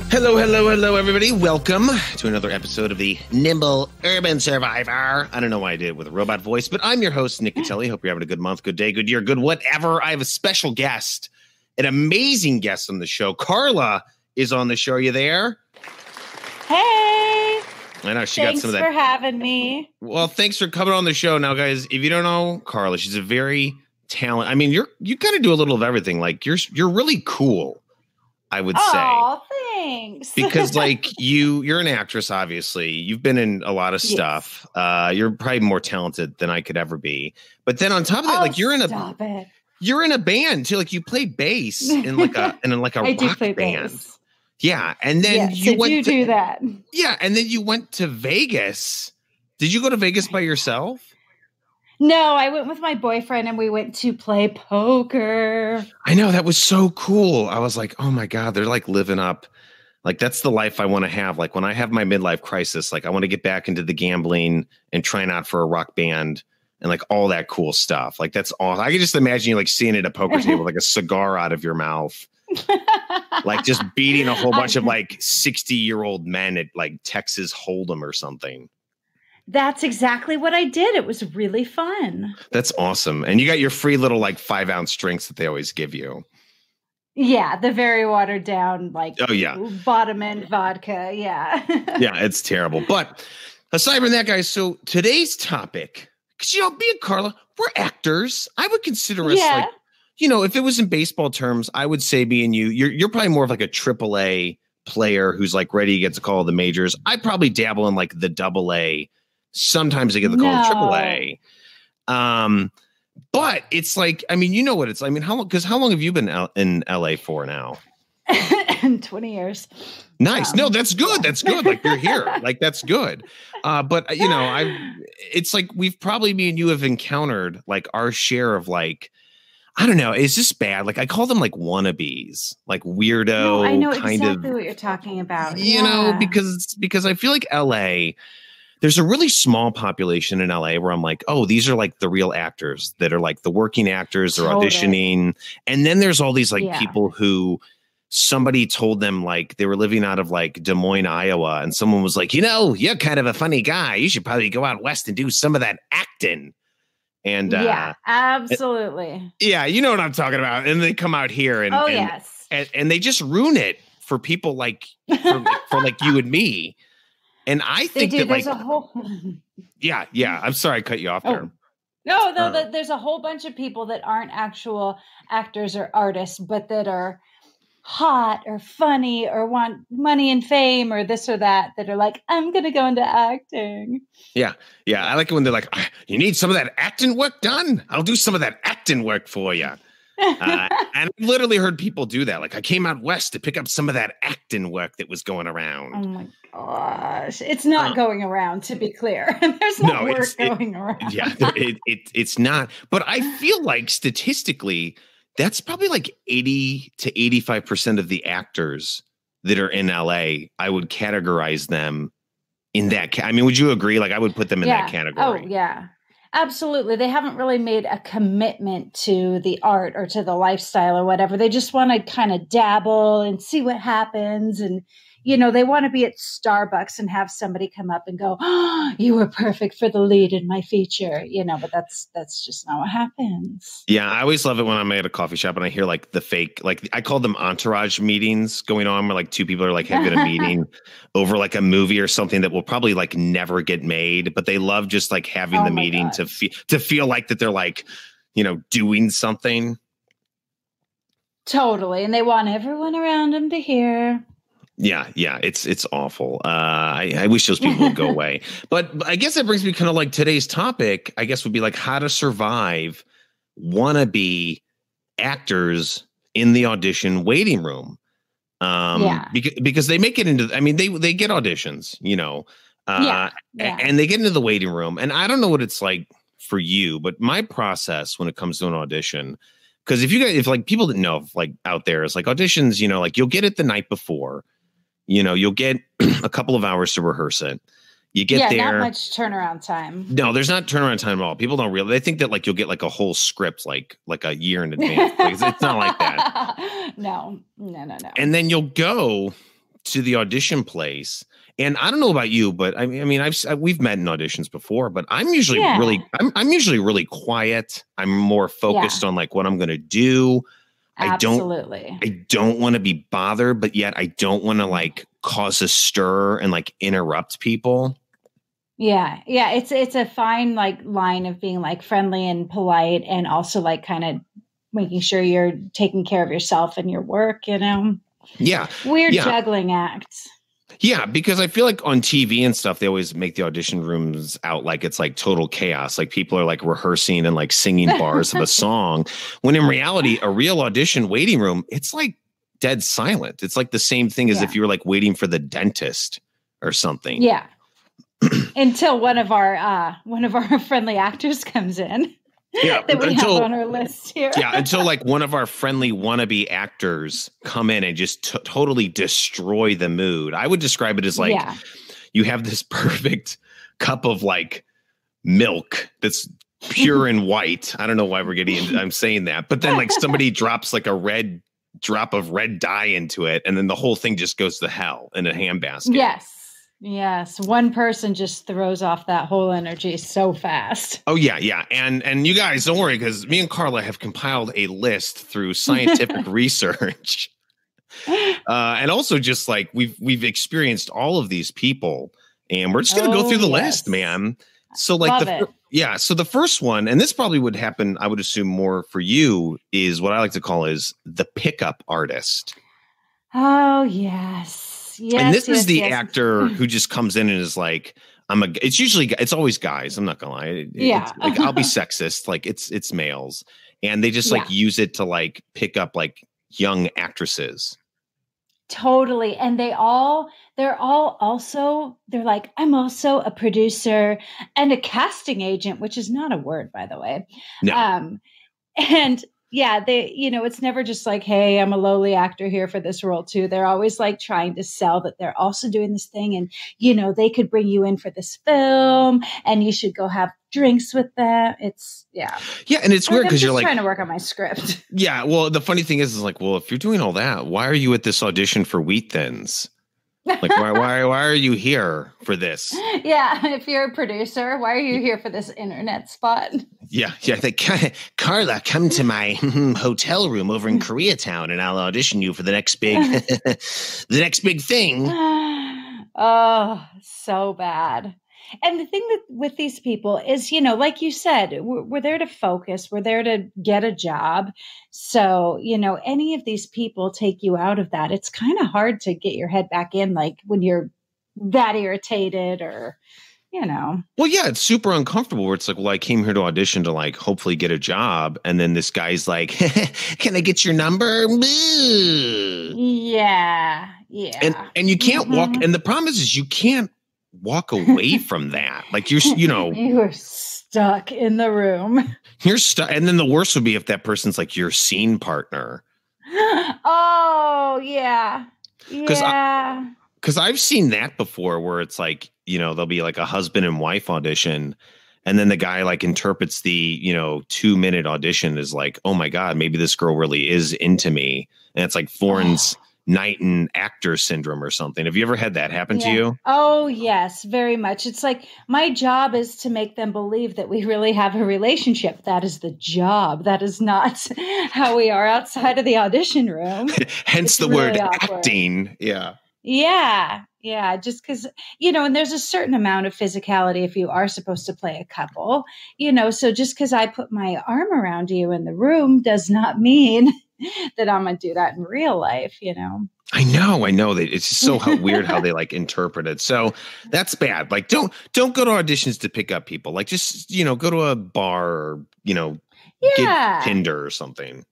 Hello, hello, hello, everybody. Welcome to another episode of the Nimble Urban Survivor. I don't know why I did it with a robot voice, but I'm your host, Nick and Carla. Hope you're having a good month, good day, good year, good whatever. I have a special guest, an amazing guest on the show. Carla is on the show. Are you there? Hey. I know she Thanks got some of that. Thanks for having me. Well, thanks for coming on the show. Now, guys, if you don't know Carla, she's a very talented. I mean, you kind of do a little of everything. Like you're really cool, I would say. Oh, thanks. Because like you're an actress, obviously. You've been in a lot of stuff. Yes. You're probably more talented than I could ever be. But then on top of that, like you're in a band too. Like you play bass in like a I do rock play band. Bass. Yeah, and then you do that. Yeah, and then you went to Vegas. Did you go to Vegas by yourself? No, I went with my boyfriend and we went to play poker. I know, that was so cool. I was like, oh my God, they're like living up. Like, that's the life I want to have. Like when I have my midlife crisis, like I want to get back into the gambling and trying out for a rock band and like all that cool stuff. Like that's awesome. I can just imagine you like sitting at a poker table, like a cigar out of your mouth, like just beating a whole bunch of like 60-year-old men at like Texas Hold'em or something. That's exactly what I did. It was really fun. That's awesome. And you got your free little like 5-ounce drinks that they always give you. Yeah, the very watered down, like bottom end vodka. Yeah. Yeah, it's terrible. But aside from that, guys, so today's topic, because me and Carla, we're actors. I would consider us like, if it was in baseball terms, I would say me and you're probably more of like a AAA player who's like ready to get the call of the majors. I probably dabble in like the AA. Sometimes I get the call of AAA. But it's like, I mean, you know what it's, I mean, how long have you been in LA for now? 20 years. Nice. No, that's good. Yeah. That's good. Like you're here. Like that's good. But it's like we've probably, me and you have encountered like our share of like, I don't know, is this bad? Like I call them like wannabes, like weirdo. No, I know kind exactly of, what you're talking about. You know, because I feel like LA, there's a really small population in LA where I'm like, oh, these are like the real actors that are like the working actors, they're auditioning. And then there's all these like people who somebody told them like they were living out of like Des Moines, Iowa. And someone was like, you're kind of a funny guy. You should probably go out west and do some of that acting. And yeah, absolutely. Yeah, you know what I'm talking about. And they come out here and and they just ruin it for people like for like you and me. And I think that there's like, a whole yeah. I'm sorry I cut you off there. No, there's a whole bunch of people that aren't actual actors or artists, but that are hot or funny or want money and fame or this or that are like, I'm going to go into acting. Yeah. I like it when they're like, you need some of that acting work done? I'll do some of that acting work for you. And I've literally heard people do that. Like I came out west to pick up some of that acting work that was going around. Oh my gosh. It's not going around, to be clear. There's no work going around. Yeah, it's not. But I feel like statistically, that's probably like 80 to 85% of the actors that are in LA. I would categorize them in that. I mean, would you agree? Like I would put them in that category. Oh, yeah. Absolutely. They haven't really made a commitment to the art or to the lifestyle or whatever. They just want to kind of dabble and see what happens. And, they want to be at Starbucks and have somebody come up and go, oh, you were perfect for the lead in my feature, but that's just not what happens. Yeah. I always love it when I'm at a coffee shop and I hear like the fake, like I call them entourage meetings going on where like two people are like having a meeting over like a movie or something that will probably like never get made, but they love just like having the meeting to feel like that they're like, doing something. Totally. And they want everyone around them to hear. Yeah, it's awful. I wish those people would go away. But I guess that brings me kind of like today's topic, I guess would be like how to survive wannabe actors in the audition waiting room. Because they make it into, I mean, they get auditions, and they get into the waiting room. And I don't know what it's like for you, but my process when it comes to an audition, because if like people that know like out there is like auditions, like you'll get it the night before. You'll get a couple of hours to rehearse it. You get there. Not much turnaround time. No, there's not turnaround time at all. People don't realize. They think that like you'll get like a whole script like a year in advance. Like, it's not like that. No. And then you'll go to the audition place. And I don't know about you, but I mean, we've met in auditions before, but I'm usually I'm usually really quiet. I'm more focused on like what I'm going to do. Absolutely. I don't want to be bothered, but yet I don't want to like cause a stir and like interrupt people. Yeah. It's a fine like line of being like friendly and polite, and also like kind of making sure you're taking care of yourself and your work. Yeah. Weird juggling act. Yeah, because I feel like on TV and stuff, they always make the audition rooms out like it's like total chaos. Like people are like rehearsing and like singing bars of a song, when in reality, a real audition waiting room, it's like dead silent. It's like the same thing as if you were like waiting for the dentist or something. Yeah. Until one of our friendly actors comes in. Yeah, that we have on our list here. Yeah, until like one of our friendly wannabe actors come in and just totally destroy the mood. I would describe it as like you have this perfect cup of like milk that's pure and white. I don't know why I'm saying that, but then like somebody drops like a red drop of red dye into it, and then the whole thing just goes to hell in a handbasket. Yes. One person just throws off that whole energy so fast. Oh, yeah. And you guys, don't worry, because me and Carla have compiled a list through scientific research. And also just like we've experienced all of these people, and we're just going to go through the list, man. So like so the first one, and this probably would happen, I would assume more for you, is what I like to call is the pickup artist. Oh, yes. Yes, and this is the actor who just comes in and is like, it's always guys. I'm not gonna lie. Like I'll be sexist. Like it's males, and they just like use it to like pick up like young actresses. Totally. And they're all also, they're like, I'm also a producer and a casting agent, which is not a word, by the way. No. And yeah, it's never just like, hey, I'm a lowly actor here for this role too. They're always like trying to sell that they're also doing this thing, and, they could bring you in for this film and you should go have drinks with them. Yeah. And it's weird because you're like trying to work on my script. Yeah. Well, the funny thing is like, well, if you're doing all that, why are you at this audition for Wheat Thins? Like, why are you here for this? Yeah, if you're a producer, why are you here for this internet spot? Yeah. Carla, come to my hotel room over in Koreatown, and I'll audition you for the next big thing. Oh, so bad. And the thing with these people is, like you said, we're there to focus. We're there to get a job. So, any of these people take you out of that. It's kind of hard to get your head back in, like when you're that irritated or, Well, yeah, it's super uncomfortable where it's like, well, I came here to audition to like hopefully get a job. And then this guy's like, can I get your number? Yeah. And you can't walk. And the problem is you can't walk away from that. Like you're stuck in the room. You're stuck. And then the worst would be if that person's like your scene partner. Oh, yeah. Because I've seen that before where it's like, there'll be like a husband and wife audition. And then the guy like interprets the, 2-minute audition as like, oh my God, maybe this girl really is into me. And it's like Florence Nightingale actor syndrome or something. Have you ever had that happen to you? Oh, yes, very much. It's like my job is to make them believe that we really have a relationship. That is the job. That is not how we are outside of the audition room. Hence the word acting. Yeah. Yeah. Just because, and there's a certain amount of physicality if you are supposed to play a couple, so just because I put my arm around you in the room does not mean that I'm going to do that in real life, I know that it's just so weird how they like interpret it. So that's bad. Like, don't go to auditions to pick up people. Like, just, go to a bar or, get Tinder or something.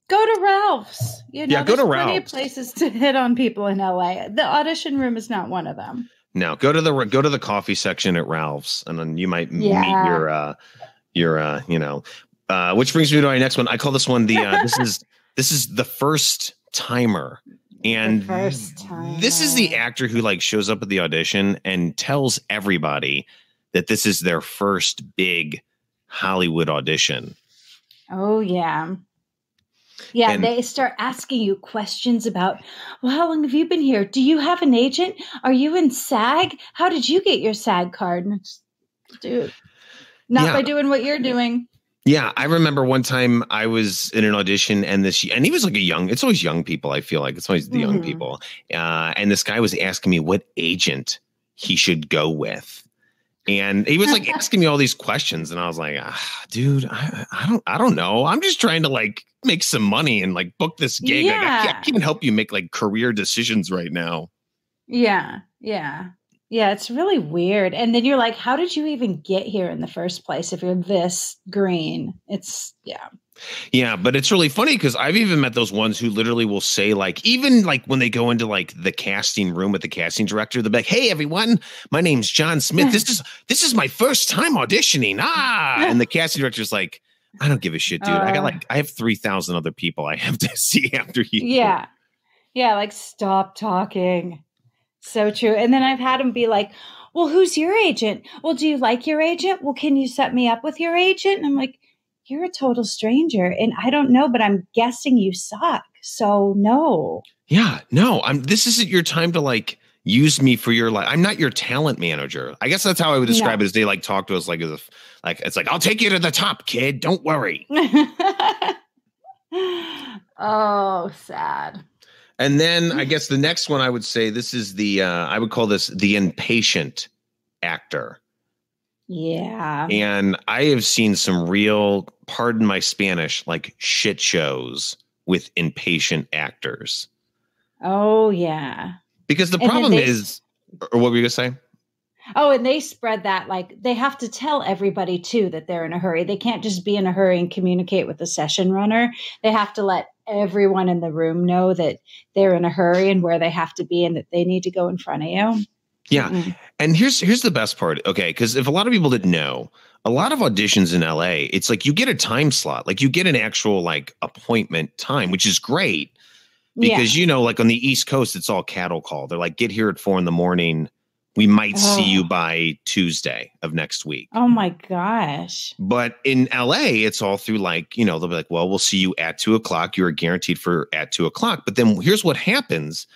Go to Ralph's. Go to Ralph's. Plenty of places to hit on people in LA. The audition room is not one of them. No, go to the coffee section at Ralph's, and then you might meet your which brings me to our next one. I call this one this is the first timer. And the first time. This is the actor who like shows up at the audition and tells everybody that this is their first big Hollywood audition. Oh, yeah. Yeah, And they start asking you questions about, well, how long have you been here? Do you have an agent? Are you in SAG? How did you get your SAG card? And it's, dude, not by doing what you're doing. Yeah, I remember one time I was in an audition and he was like it's always young people. I feel like it's always the young people. And this guy was asking me what agent he should go with. And he was like asking me all these questions. And I was like, dude, I don't know. I'm just trying to like make some money and like book this gig. Yeah. Like, I can't help you make like career decisions right now. Yeah. Yeah. Yeah. It's really weird. And then you're like, how did you even get here in the first place if you're this green? It's, yeah. Yeah, but it's really funny because I've even met those ones who literally will say like, even like when they go into like the casting room with the casting director, they'll be like, hey, everyone, my name's John Smith. This is my first time auditioning. And the casting director's like, I don't give a shit, dude. I have 3,000 other people I have to see after you. Yeah. Yeah. Like, stop talking. So true. And then I've had them be like, well, who's your agent? Well, do you like your agent? Well, can you set me up with your agent? And I'm like, you're a total stranger. And I don't know, but I'm guessing you suck. So no. Yeah, no, this isn't your time to like use me for your I'm not your talent manager. I guess that's how I would describe it as they like talk to us like as if like it's like, I'll take you to the top, kid. Don't worry. Oh, sad. And then I guess the next one I would say this is I would call this the impatient actor. Yeah. And I have seen some real, pardon my Spanish, like shit shows with impatient actors. Oh, yeah. Because the problem is, or what were you going to say? Oh, and they spread that like they have to tell everybody too that they're in a hurry. They can't just be in a hurry and communicate with the session runner. They have to let everyone in the room know that they're in a hurry and where they have to be and that they need to go in front of you. Yeah. Mm-hmm. And here's the best part. Okay. Because if a lot of people didn't know, a lot of auditions in LA, it's like you get a time slot, like you get an actual like appointment time, which is great because, you know, like on the East Coast, it's all cattle call. They're like, get here at 4 a.m. We might see you by Tuesday of next week. Oh, my gosh. But in LA, it's all through like, you know, they'll be like, well, we'll see you at 2 o'clock. You're guaranteed for at 2 o'clock. But then here's what happens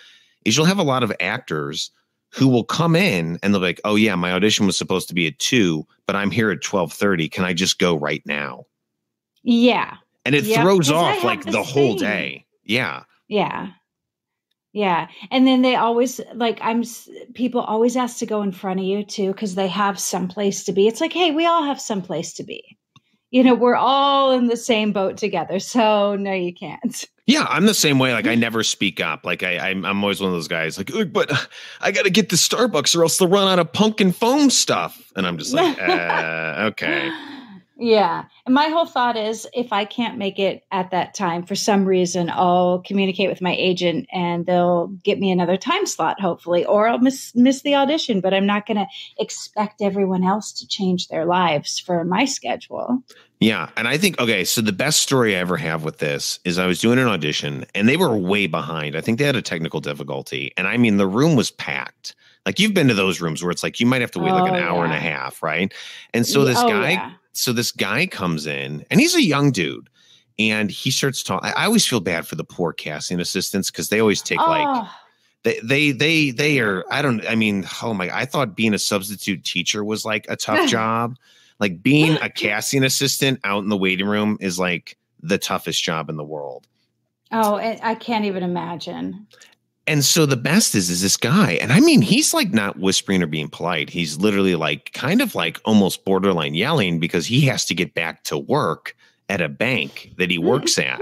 is you'll have a lot of actors who will come in and they'll be like, oh, yeah, my audition was supposed to be at 2, but I'm here at 12:30. Can I just go right now? Yeah. And it throws off like the whole day. Yeah. Yeah. Yeah. And then they always like people always ask to go in front of you too, because they have someplace to be. It's like, hey, we all have someplace to be. You know, we're all in the same boat together. So no, you can't. Yeah, I'm the same way. Like I never speak up. Like I'm always one of those guys like, but I got to get to Starbucks or else they'll run out of pumpkin foam stuff. And I'm just like, okay. Yeah. And my whole thought is if I can't make it at that time for some reason, I'll communicate with my agent and they'll get me another time slot, hopefully, or I'll miss the audition, but I'm not going to expect everyone else to change their lives for my schedule. Yeah. And I think, okay, so the best story I ever have with this is I was doing an audition and they were way behind. I think they had a technical difficulty. And I mean, the room was packed. Like you've been to those rooms where it's like you might have to wait like an hour and a half, right? And so this guy comes in and he's a young dude and he starts talking. I always feel bad for the poor casting assistants because they always take like they are, I thought being a substitute teacher was like a tough job. Like being a casting assistant out in the waiting room is like the toughest job in the world. Oh, I can't even imagine. And so the best is this guy. And I mean, he's like not whispering or being polite. He's literally like kind of like almost borderline yelling because he has to get back to work at a bank that he works at.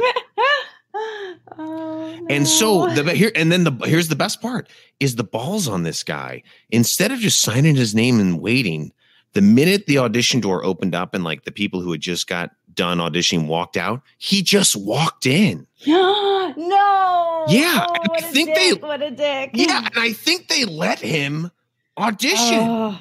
Oh, no. And so here's the best part is the balls on this guy. Instead of just signing his name and waiting, the minute the audition door opened up and like the people who had just got done auditioning walked out, he just walked in. No. Yeah. Oh, what a dick. Yeah. And I think they let him audition.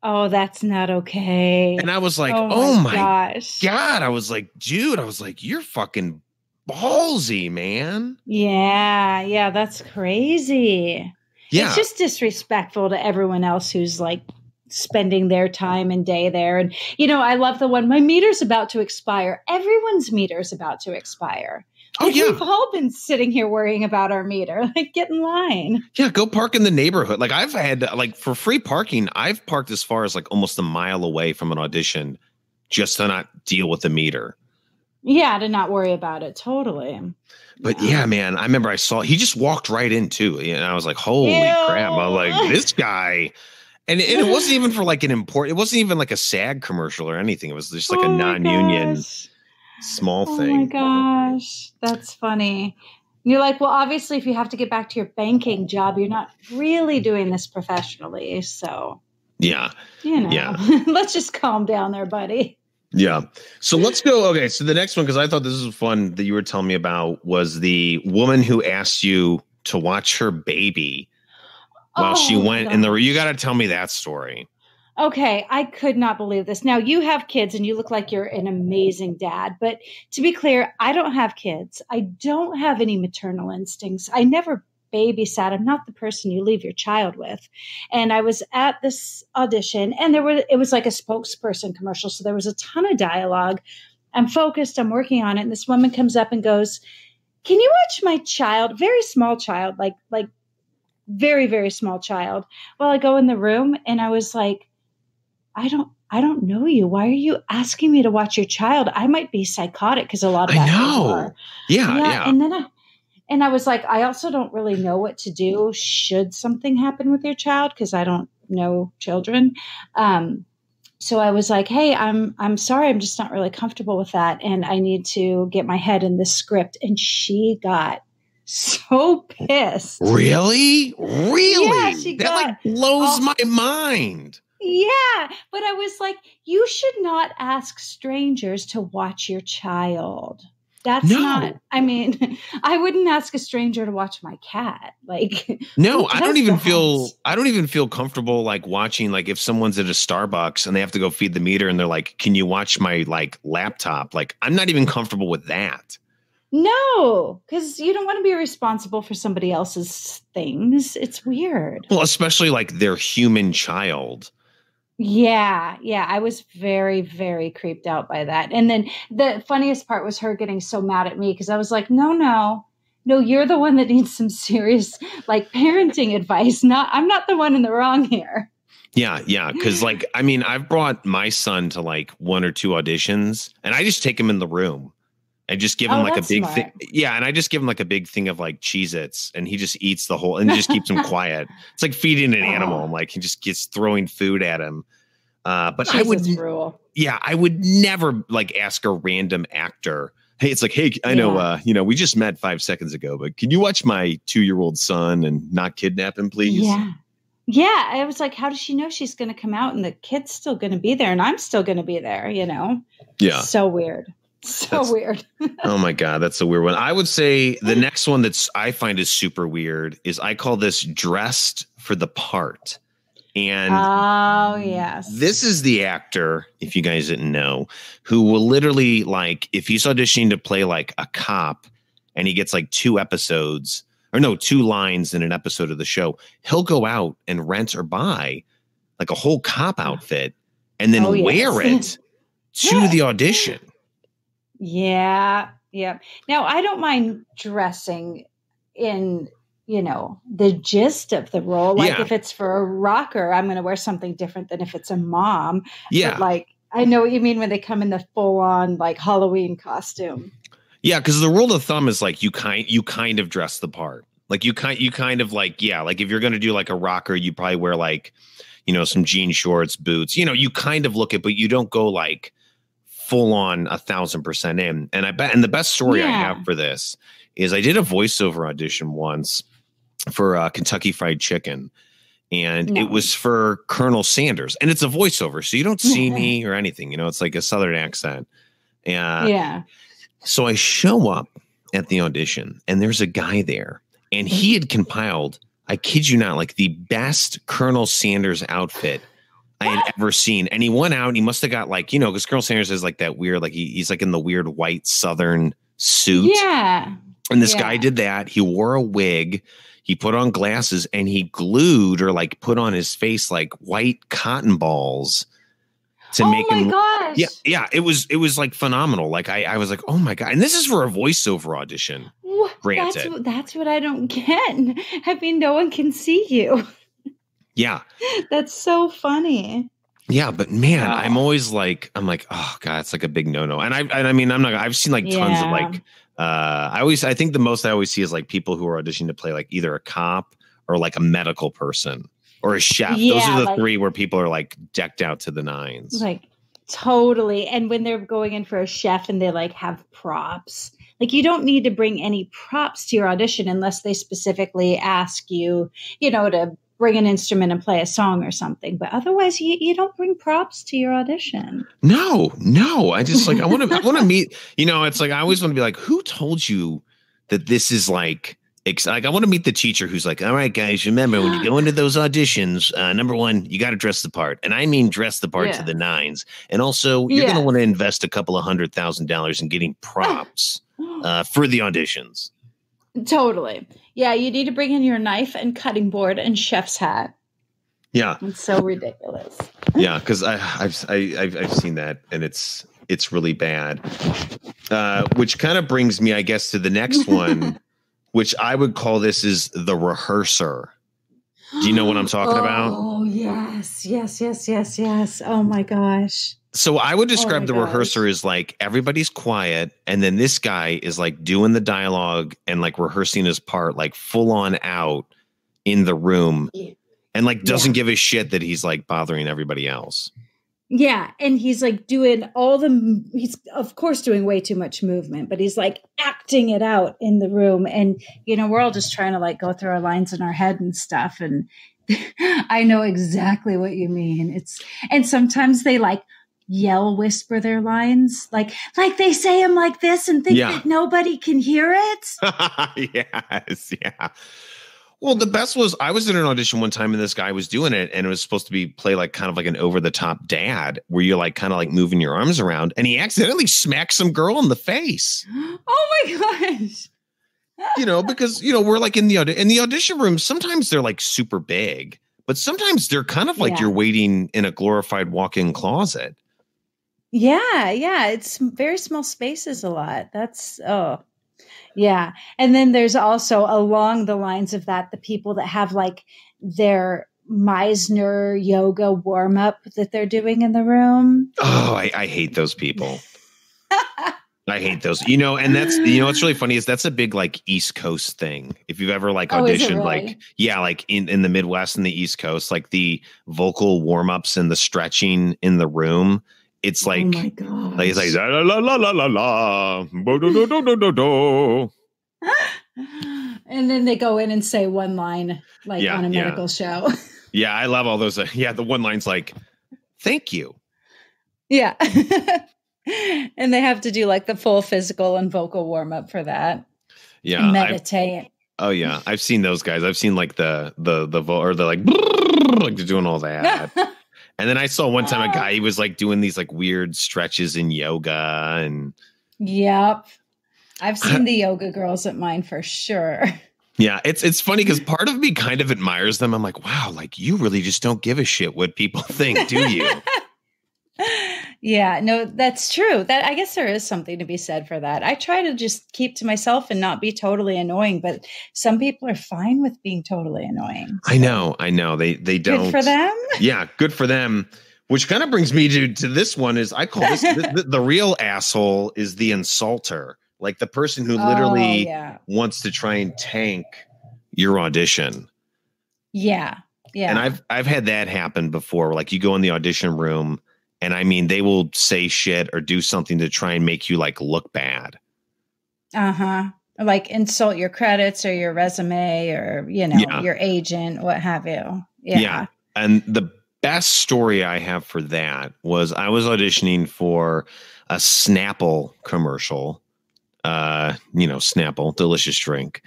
Oh, that's not okay. And I was like, oh my gosh. God. I was like, dude, you're fucking ballsy, man. Yeah, that's crazy. Yeah. It's just disrespectful to everyone else who's like spending their time and day there. And, I love the one, my meter's about to expire. Everyone's meter's about to expire. Like, we've all been sitting here worrying about our meter. Like, get in line. Yeah, go park in the neighborhood. Like, I've had, like, for free parking, I've parked as far as like almost a mile away from an audition just to not deal with the meter. Yeah, to not worry about it. Totally. But yeah, man, I remember he just walked right in too. And I was like, holy crap. I was like, this guy. And it wasn't even for like it wasn't even like a SAG commercial or anything. It was just like a non-union small thing. Oh my gosh. That's funny. You're like, well, obviously if you have to get back to your banking job, you're not really doing this professionally. So yeah, let's just calm down there, buddy. Yeah. So let's go. Okay. So the next one, because I thought this was fun that you were telling me about, was the woman who asked you to watch her baby while she went in the, you got to tell me that story. Okay. I could not believe this. Now you have kids and you look like you're an amazing dad, but to be clear, I don't have kids. I don't have any maternal instincts. I never babysat. I'm not the person you leave your child with. And I was at this audition and it was like a spokesperson commercial. So there was a ton of dialogue. I'm focused. I'm working on it. And this woman comes up and goes, can you watch my child? Very small child, like very, very small child. Well, I go in the room and I was like, I don't know you. Why are you asking me to watch your child? I might be psychotic because a lot of actors are. Yeah. And I was like, I also don't really know what to do should something happen with your child because I don't know children. So I was like, hey, I'm sorry. I'm just not really comfortable with that. And I need to get my head in this script. And she got so pissed. Really? Yeah, that like blows my mind. Yeah. But I was like, you should not ask strangers to watch your child. That's not, I mean, I wouldn't ask a stranger to watch my cat. Like, no, I don't even feel comfortable like watching, like if someone's at a Starbucks and they have to go feed the meter and they're like, can you watch my like laptop? Like, I'm not even comfortable with that. No, because you don't want to be responsible for somebody else's things. It's weird. Well, especially like their human child. Yeah. I was very, very creeped out by that. And then the funniest part was her getting so mad at me because I was like, no, you're the one that needs some serious like parenting advice. I'm not the one in the wrong here. Yeah. Because like, I mean, I've brought my son to like 1 or 2 auditions and I just take him in the room and just give him like a big thing. Yeah. And I just give him like a big thing of like Cheez-Its and he just eats the whole and just keeps him quiet. It's like feeding an animal. Like he just gets throwing food at him. But I would never like ask a random actor. Hey, it's like, hey, I know, we just met 5 seconds ago, but can you watch my 2-year-old son and not kidnap him, please? Yeah. I was like, how does she know she's going to come out and the kid's still going to be there and I'm still going to be there, Yeah. So weird. Weird. Oh my God. That's a weird one. I would say the next one I find is super weird is I call this dressed for the part. And this is the actor, if you guys didn't know, who will literally like, if he's auditioning to play like a cop and he gets like 2 lines in an episode of the show, he'll go out and rent or buy like a whole cop outfit and then wear it to the audition. Yeah. Now, I don't mind dressing in, the gist of the role. Like if it's for a rocker, I'm going to wear something different than if it's a mom. Yeah. But like, I know what you mean when they come in the full on like Halloween costume. Yeah. Cause the rule of thumb is like, you kind of dress the part. Like you kind of like, like if you're going to do like a rocker, you probably wear like, some jean shorts, boots, you kind of look it, but you don't go like full on 1,000% in. And the best story I have for this is I did a voiceover audition once for Kentucky Fried Chicken. And it was for Colonel Sanders. And it's a voiceover. So you don't see me or anything. It's like a Southern accent. And so I show up at the audition and there's a guy there. And he had compiled, I kid you not, like the best Colonel Sanders outfit I had ever seen. And he went out and he must have got like, because Colonel Sanders is like that weird, like he's like in the weird white Southern suit. Yeah. And this guy did that. He wore a wig. He put on glasses and he glued or like put on his face like white cotton balls to make him. Gosh. Yeah. It was like phenomenal. Like I was like, oh my God. And this is for a voiceover audition. Granted. That's what I don't get. I mean, no one can see you. Yeah. That's so funny. Yeah, but man, I'm like, oh God, it's like a big no-no. And I mean, I've seen like tons of like, I think the most I always see is like people who are auditioning to play like either a cop or like a medical person or a chef. Yeah, those are the three where people are like decked out to the nines. Like totally. And when they're going in for a chef and they like have props, like you don't need to bring any props to your audition unless they specifically ask you, to bring an instrument and play a song or something. But otherwise you don't bring props to your audition. No. I just like, I want to meet, it's like, I always want to be like, who told you that this is like I want to meet the teacher who's like, all right, guys, remember when you go into those auditions, number one, you got to dress the part. And I mean, dress the part to the nines. And also you're going to want to invest a couple of $100,000 in getting props for the auditions. Totally. Yeah. You need to bring in your knife and cutting board and chef's hat. Yeah. It's so ridiculous. Yeah. Cause I've seen that and it's really bad. Which kind of brings me, I guess, to the next one, which I would call this is the rehearser. Do you know what I'm talking about? Oh, yes. Oh, my gosh. So I would describe the rehearser as like everybody's quiet. And then this guy is like doing the dialogue and like rehearsing his part, like full on out in the room and like doesn't give a shit that he's like bothering everybody else. Yeah. And he's like doing he's of course doing way too much movement, but he's like acting it out in the room. And, we're all just trying to like go through our lines in our head and stuff. And I know exactly what you mean. And sometimes they like yell, whisper their lines, like they say them like this and think that nobody can hear it. Yes. Yeah. Well, the best was I was in an audition one time and this guy was doing it and it was supposed to play like kind of like an over the top dad where you're like kind of like moving your arms around and he accidentally smacked some girl in the face. Oh my gosh. Because, we're like in the audition room. Sometimes they're like super big, but sometimes they're kind of like you're waiting in a glorified walk-in closet. Yeah. It's very small spaces a lot. Yeah. And then there's also along the lines of that, the people that have like their Meisner yoga warm up that they're doing in the room. Oh, I hate those people. I hate those, and that's, what's really funny is that's a big like East Coast thing. If you've ever like auditioned, like in the Midwest and the East Coast, like the vocal warm ups and the stretching in the room. It's like, oh my God. Like it's like la la la la la la, do do do do do do. And then they go in and say one line, like on a medical show. Yeah, I love all those. The one line's like, "Thank you." Yeah, and they have to do like the full physical and vocal warm up for that. Yeah, and meditate. Oh yeah, I've seen those guys. I've seen like the or they're like they're doing all that. And then I saw one time a guy, he was like doing these like weird stretches in yoga and. Yep. I've seen the yoga girls at mine for sure. Yeah. It's funny because part of me kind of admires them. I'm like, wow, like you really just don't give a shit what people think, do you? Yeah, no, that's true. That I guess there is something to be said for that. I try to just keep to myself and not be totally annoying, but some people are fine with being totally annoying. So. I know. They don't. Good for them. Yeah, good for them. Which kind of brings me to this one is I call this the real asshole is the insulter, like the person who literally wants to try and tank your audition. Yeah, yeah. And I've had that happen before. Like you go in the audition room. And I mean, they will say shit or do something to try and make you like look bad. Like insult your credits or your resume or, your agent, what have you. Yeah. And the best story I have for that was I was auditioning for a Snapple commercial. Snapple, delicious drink.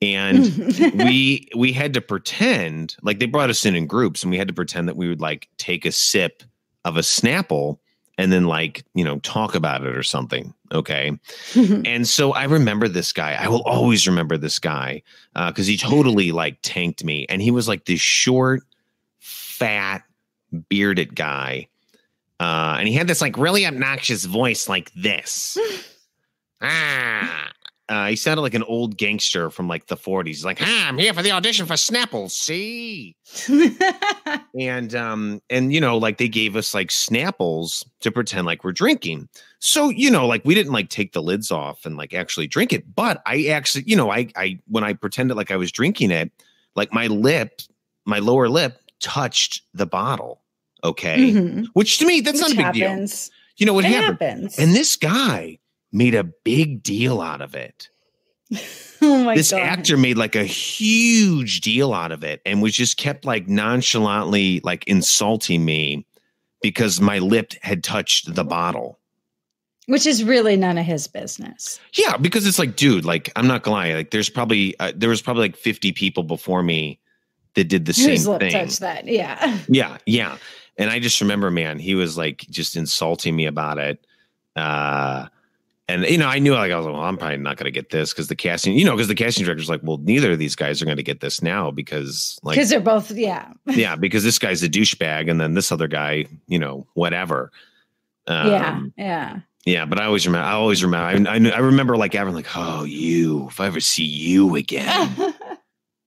And we had to pretend like they brought us in groups and we had to pretend that we would like take a sip of a Snapple and then like, talk about it or something. Okay. And so I remember this guy. I will always remember this guy because he totally like tanked me. And he was like this short, fat, bearded guy. And he had this like really obnoxious voice like this. He sounded like an old gangster from like the 40s. He's like, I'm here for the audition for Snapples, see? and like they gave us like Snapples to pretend like we're drinking. So, like we didn't like take the lids off and like actually drink it. But I actually, I when I pretended like I was drinking it, like my lower lip touched the bottle. Okay. Which to me, that's not a big deal. You know what happens? And this guy made a big deal out of it. Oh my this God. Actor made like a huge deal out of it and was just kept like nonchalantly like insulting me because my lip had touched the bottle. Which is really none of his business. Yeah, because it's like, dude, like I'm not gonna lie, like there was probably like 50 people before me that did the same thing. Touched that, yeah. Yeah. And I just remember, man, he was like just insulting me about it. And, I knew like, I was like, well, I'm probably not going to get this because the casting director's like, well, neither of these guys are going to get this now because they're both, yeah. Yeah, because this guy's a douchebag and then this other guy, whatever. Yeah, but I always remember. I remember like having like, oh, if I ever see you again.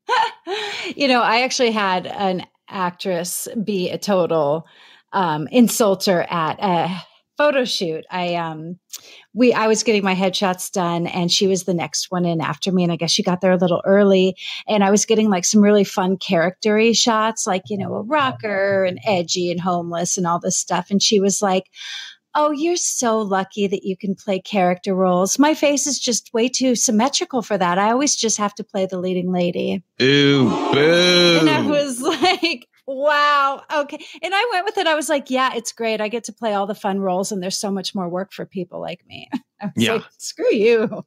I actually had an actress be a total insulter at a photo shoot. I was getting my headshots done and she was the next one in after me. And I guess she got there a little early and I was getting like some really fun character-y shots, like, a rocker and edgy and homeless and all this stuff. And she was like, oh, you're so lucky that you can play character roles. My face is just way too symmetrical for that. I always just have to play the leading lady. Ooh, boo. And I was like, wow. Okay. And I went with it. I was like, yeah, it's great. I get to play all the fun roles and there's so much more work for people like me. I was like, screw you.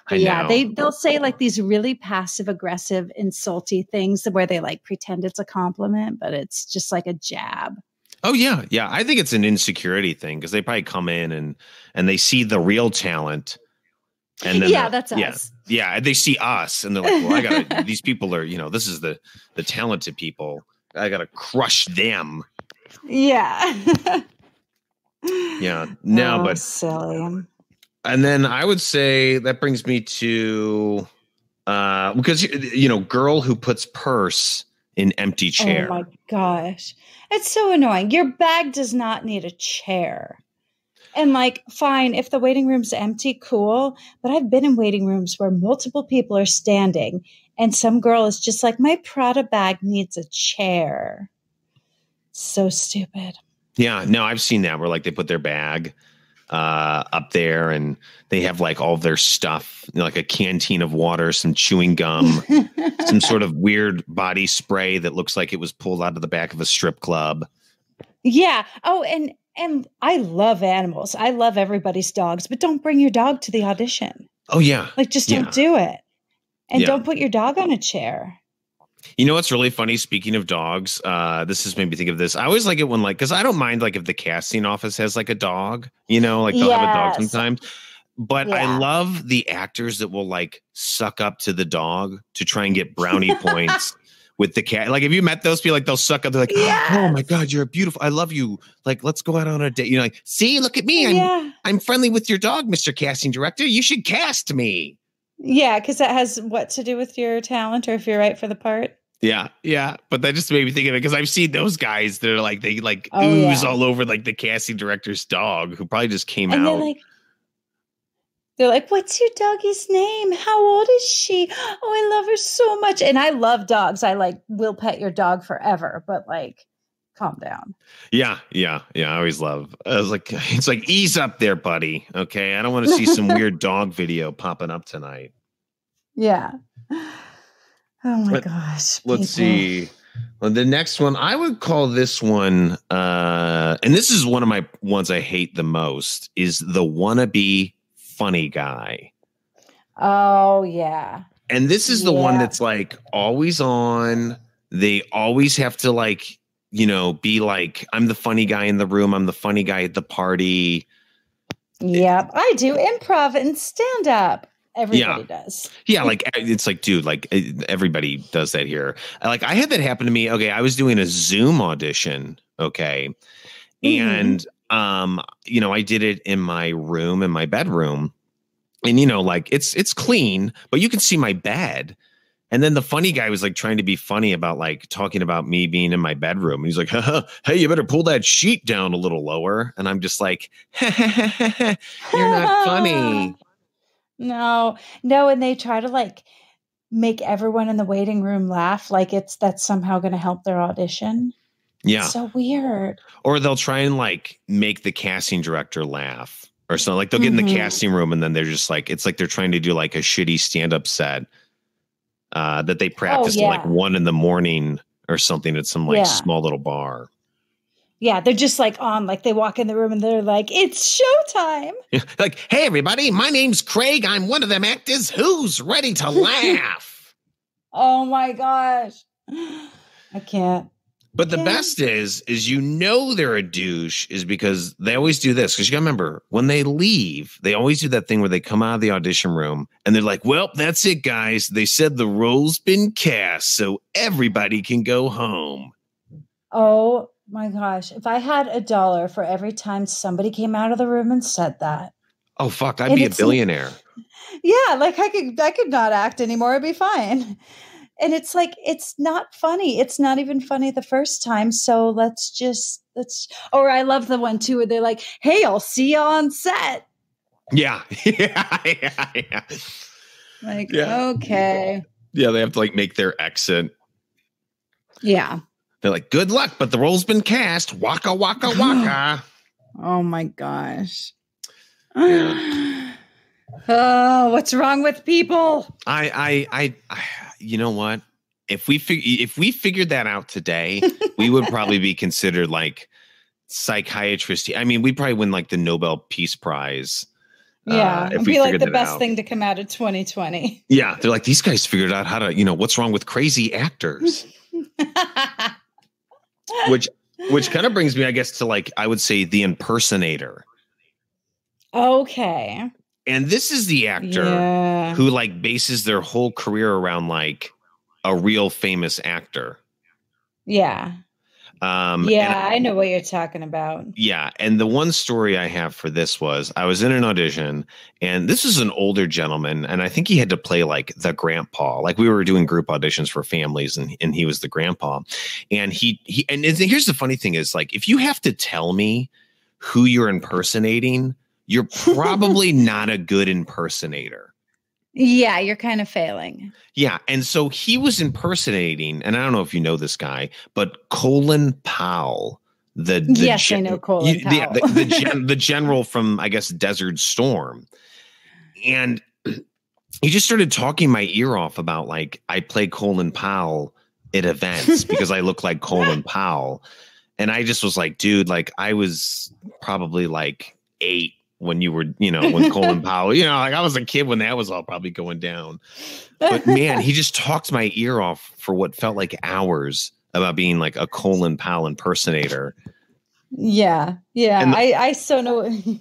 But yeah, they'll say like these really passive aggressive, insulty things where they like pretend it's a compliment, but it's just like a jab. Oh, yeah. Yeah. I think it's an insecurity thing because they probably come in and they see the real talent. And then that's us. Yeah. They see us and they're like, well, these people are, this is the talented people. I got to crush them. Yeah. Yeah. No, but silly. And then I would say that brings me to, because, girl who puts purse in empty chair. Oh my gosh. It's so annoying. Your bag does not need a chair. And like, fine, if the waiting room's empty, cool. But I've been in waiting rooms where multiple people are standing and some girl is just like, my Prada bag needs a chair. So stupid. Yeah, no, I've seen that where like they put their bag up there and they have like all of their stuff, like a canteen of water, some chewing gum, some sort of weird body spray that looks like it was pulled out of the back of a strip club. Yeah. Oh, and I love animals. I love everybody's dogs, but don't bring your dog to the audition. Oh yeah. Like just don't do it. And don't put your dog on a chair. You know what's really funny? Speaking of dogs, this has made me think of this. I always like it when because I don't mind like if the casting office has like a dog, like they'll have a dog sometimes. But I love the actors that will like suck up to the dog to try and get brownie points with the cat. Like, have you met those people? Like they'll suck up. They're like, oh my God, you're beautiful. I love you. Like, let's go out on a date. Like, see, look at me. I'm friendly with your dog, Mr. Casting Director. You should cast me. Yeah, because that has what to do with your talent or if you're right for the part. Yeah, yeah. But that just made me think of it because I've seen those guys that are like, they like ooze all over like the casting director's dog who probably just came out. They're like, what's your doggy's name? How old is she? Oh, I love her so much. And I love dogs. I like will pet your dog forever, but like, calm down. Yeah. I always love. I was like, it's like, ease up there, buddy. Okay. I don't want to see some weird dog video popping up tonight. Yeah. Oh my gosh. Let's see. Well, the next one, I would call this one, and this is one of my ones I hate the most, is the wannabe funny guy. Oh, yeah. And this is the one that's like always on. They always have to like, be like, I'm the funny guy in the room. I'm the funny guy at the party. Yep. I do improv and stand up. Everybody does. Yeah. Like, it's like, dude, like everybody does that here. Like I had that happen to me. Okay. I was doing a Zoom audition. Okay. And, I did it in my room, in my bedroom. And, like it's clean, but you can see my bed. And then the funny guy was like trying to be funny about like talking about me being in my bedroom. And he's like, hey, you better pull that sheet down a little lower. And I'm just like, you're not funny. No. And they try to like make everyone in the waiting room laugh like that's somehow going to help their audition. Yeah. It's so weird. Or they'll try and like make the casting director laugh or something. Like they'll get in the casting room and then they're just like, it's like they're trying to do like a shitty stand-up set. That they practiced at like 1 a.m. or something at some like small little bar. Yeah, they're just like on, like they walk in the room and they're like, it's showtime. Like, hey, everybody, my name's Craig. I'm one of them actors. Who's ready to laugh? Oh my gosh. I can't. But the best is they're a douche is because they always do this. Because you got to remember, when they leave, they always do that thing where they come out of the audition room and they're like, well, that's it, guys. They said the role's been cast, so everybody can go home. Oh, my gosh. If I had $1 for every time somebody came out of the room and said that. Oh, fuck. I'd be a billionaire. Yeah, like I could not act anymore. It'd be fine. And it's like, it's not funny. It's not even funny the first time. So let's or I love the one too, where they're like, hey, I'll see you on set. Yeah. Like, okay. Yeah. They have to like make their exit. Yeah. They're like, good luck, but the role's been cast. Waka, waka, waka. Oh my gosh. Yeah. Oh, what's wrong with people? You know what? If we figured that out today, we would probably be considered like psychiatrists. I mean, we'd probably win like the Nobel Peace Prize. Yeah, it'd be like the best thing to come out of 2020. Yeah, they're like, these guys figured out how to, what's wrong with crazy actors. Which kind of brings me, I guess, to like, I would say the impersonator. Okay. And this is the actor who like bases their whole career around like a real famous actor. Yeah. I know what you're talking about. Yeah. And the one story I have for this was I was in an audition and this is an older gentleman. And I think he had to play like the grandpa. Like we were doing group auditions for families and he was the grandpa. And here's the funny thing is like, if you have to tell me who you're impersonating, you're probably not a good impersonator. Yeah, you're kind of failing. Yeah. And so he was impersonating, and I don't know if you know this guy, but Colin Powell. I know Colin Powell. The general from, I guess, Desert Storm. And he just started talking my ear off about like, I play Colin Powell at events because I look like Colin Powell. And I just was like, dude, like I was probably like 8 when you were, when Colin Powell, like I was a kid when that was all probably going down. But man, he just talked my ear off for what felt like hours about being like a Colin Powell impersonator. Yeah. Yeah. I so know. And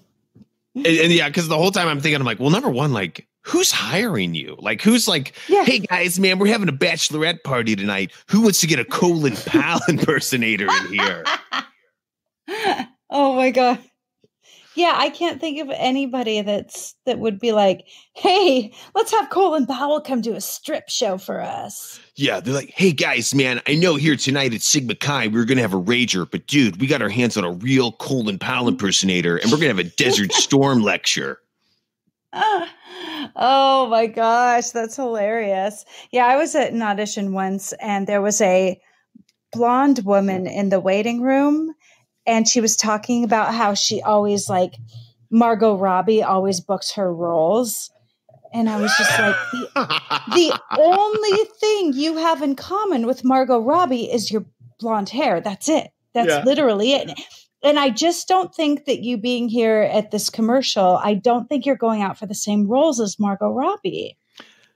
yeah, because the whole time I'm thinking, I'm like, well, number one, like, who's hiring you? Like, who's like, hey guys, man, we're having a bachelorette party tonight. Who wants to get a Colin Powell impersonator in here? Oh my God. Yeah, I can't think of anybody that would be like, hey, let's have Colin Powell come do a strip show for us. Yeah, they're like, hey guys, man, I know here tonight at Sigma Chi we were going to have a rager, but dude, we got our hands on a real Colin Powell impersonator and we're going to have a Desert Storm lecture. Oh my gosh, that's hilarious. Yeah, I was at an audition once and there was a blonde woman in the waiting room. And she was talking about how she always like Margot Robbie always books her roles. And I was just like, the only thing you have in common with Margot Robbie is your blonde hair. That's it. That's literally it. And I just don't think that you being here at this commercial, I don't think you're going out for the same roles as Margot Robbie.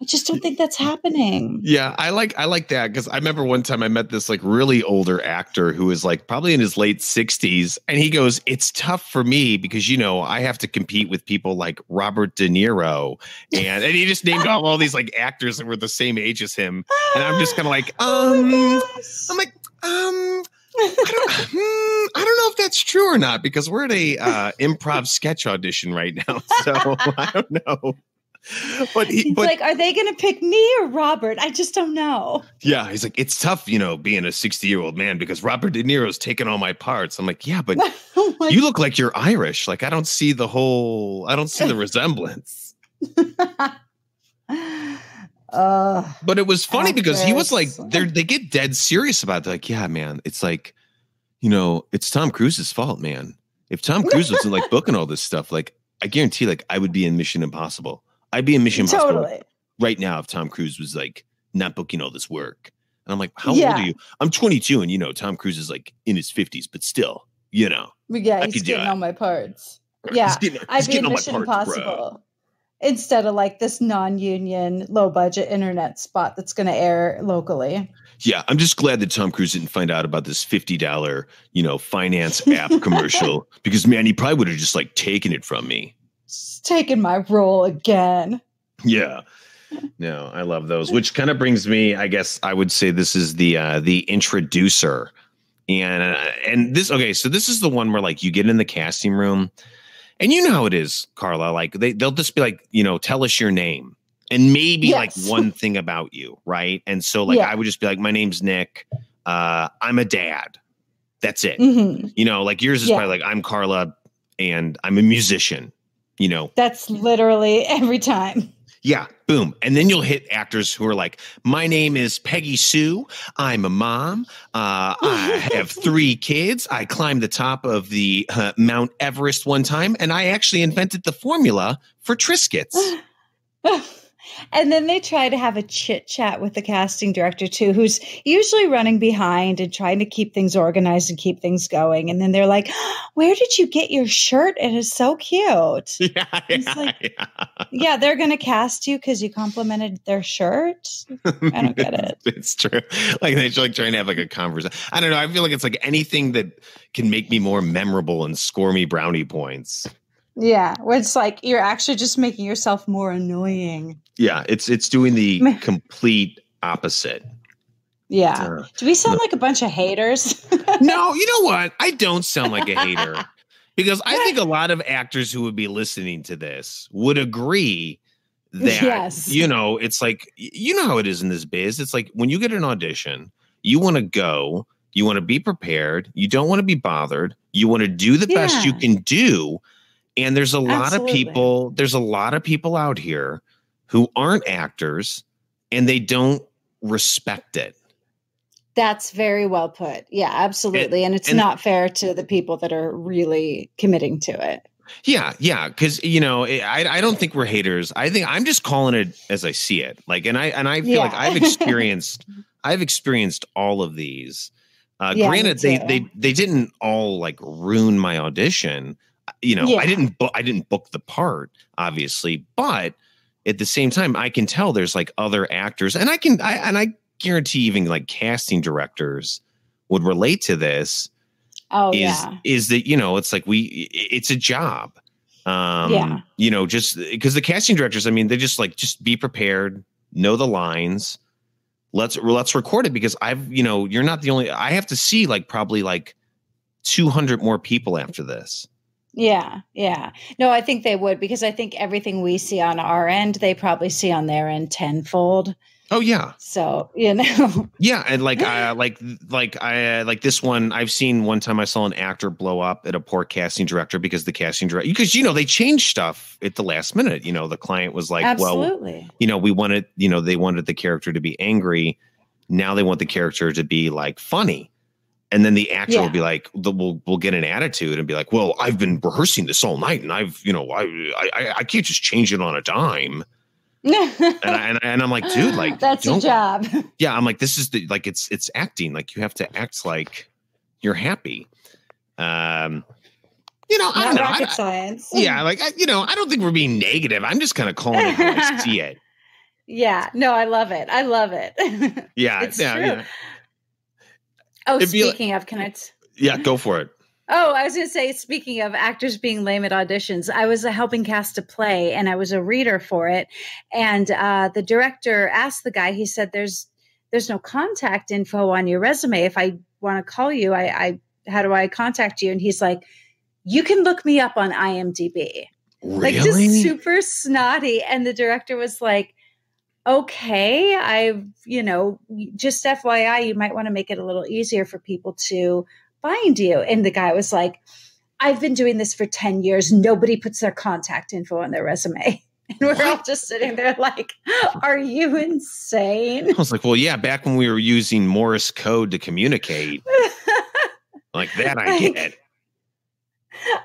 I just don't think that's happening. Yeah, I like that because I remember one time I met this like really older actor who was like probably in his late 60s, and he goes, "It's tough for me because I have to compete with people like Robert De Niro," and he just named off all these like actors that were the same age as him, and I'm just kind of like, I'm like, I don't know if that's true or not because we're at a improv sketch audition right now, so I don't know. But he's like, are they going to pick me or Robert? I just don't know. Yeah, he's like, it's tough, being a 60-year-old man because Robert De Niro's taking all my parts. I'm like, yeah, but you look like you're Irish. Like, I don't see the resemblance. But it was funny because he was like, they get dead serious about it. They're like, yeah, man, it's like, it's Tom Cruise's fault, man. If Tom Cruise wasn't like booking all this stuff, like, I guarantee, like, I would be in Mission Impossible. I'd be in Mission Impossible right now if Tom Cruise was like not booking all this work. And I'm like, how old are you? I'm 22, and Tom Cruise is like in his 50s, but still, Yeah, he's getting all my parts. Yeah, I'd be in Mission Impossible instead of like this non-union, low-budget internet spot that's going to air locally. Yeah, I'm just glad that Tom Cruise didn't find out about this $50, finance app commercial because, man, he probably would have just like taken it from me. Just taking my role again. Yeah. No, I love those, which kind of brings me, I guess I would say this is the introducer. And this, okay, so this is the one where like you get in the casting room and you know how it is, Carla, like they'll just be like, tell us your name and maybe like one thing about you. Right. And so like, I would just be like, my name's Nick. I'm a dad. That's it. Mm-hmm. Like yours is probably like, I'm Carla and I'm a musician. That's literally every time. Yeah. Boom. And then you'll hit actors who are like, my name is Peggy Sue. I'm a mom. I have 3 kids. I climbed the top of the Mount Everest one time, and I actually invented the formula for Triscuits. And then they try to have a chit chat with the casting director too, who's usually running behind and trying to keep things organized and keep things going. And then they're like, where did you get your shirt? It is so cute. Yeah, they're going to cast you because you complimented their shirt. I don't get it. It's true. Like they're like trying to have like a conversation. I don't know. I feel like it's like anything that can make me more memorable and score me brownie points. Yeah, where it's like you're actually just making yourself more annoying. Yeah, it's doing the complete opposite. Yeah. Do we sound like a bunch of haters? No, you know what? I don't sound like a hater because I think a lot of actors who would be listening to this would agree that, it's like, how it is in this biz. It's like when you get an audition, you want to go, you want to be prepared. You don't want to be bothered. You want to do the best you can do. And there's a lot of people out here who aren't actors and they don't respect it. That's very well put. Yeah, absolutely. And it's not fair to the people that are really committing to it. Yeah. Yeah. Cause I don't think we're haters. I think I'm just calling it as I see it. Like, and I feel like I've experienced all of these. Granted, they didn't all like ruin my audition. I didn't book the part, obviously, but at the same time, I can tell there's like other actors, and I guarantee even like casting directors would relate to this. Is that it's like it's a job. Just because the casting directors, I mean, they just be prepared, know the lines. Let's record it because you're not the only. I have to see like probably like 200 more people after this. Yeah. Yeah. No, I think they would, because I think everything we see on our end, they probably see on their end tenfold. Oh yeah. So, Yeah. And like this one, I've seen one time I saw an actor blow up at a poor casting director because the casting director, because, they changed stuff at the last minute. The client was like, absolutely. Well, we wanted, they wanted the character to be angry. Now they want the character to be like funny. And then the actor will be like, we'll get an attitude and be like, well, I've been rehearsing this all night and I've, I can't just change it on a dime. and I'm like, dude, like that's your job. Yeah. I'm like, this is it's acting. Like you have to act like you're happy. I don't know. Rocket science. Yeah. Like, I don't think we're being negative. I'm just kind of calling it how I see it. Yeah. No, I love it. I love it. Yeah. It's Yeah. true. Yeah. Oh, speaking of, can I? Yeah, go for it. Oh, I was going to say, speaking of actors being lame at auditions, I was helping cast a play and I was a reader for it. And the director asked the guy, he said, there's no contact info on your resume. If I want to call you, how do I contact you? And he's like, you can look me up on IMDb. Really? Like, just super snotty. And the director was like, okay, just FYI, you might want to make it a little easier for people to find you. And the guy was like, I've been doing this for 10 years. Nobody puts their contact info on their resume. And we're all just sitting there like, are you insane? I was like, well, yeah, back when we were using Morse code to communicate. Like that I get.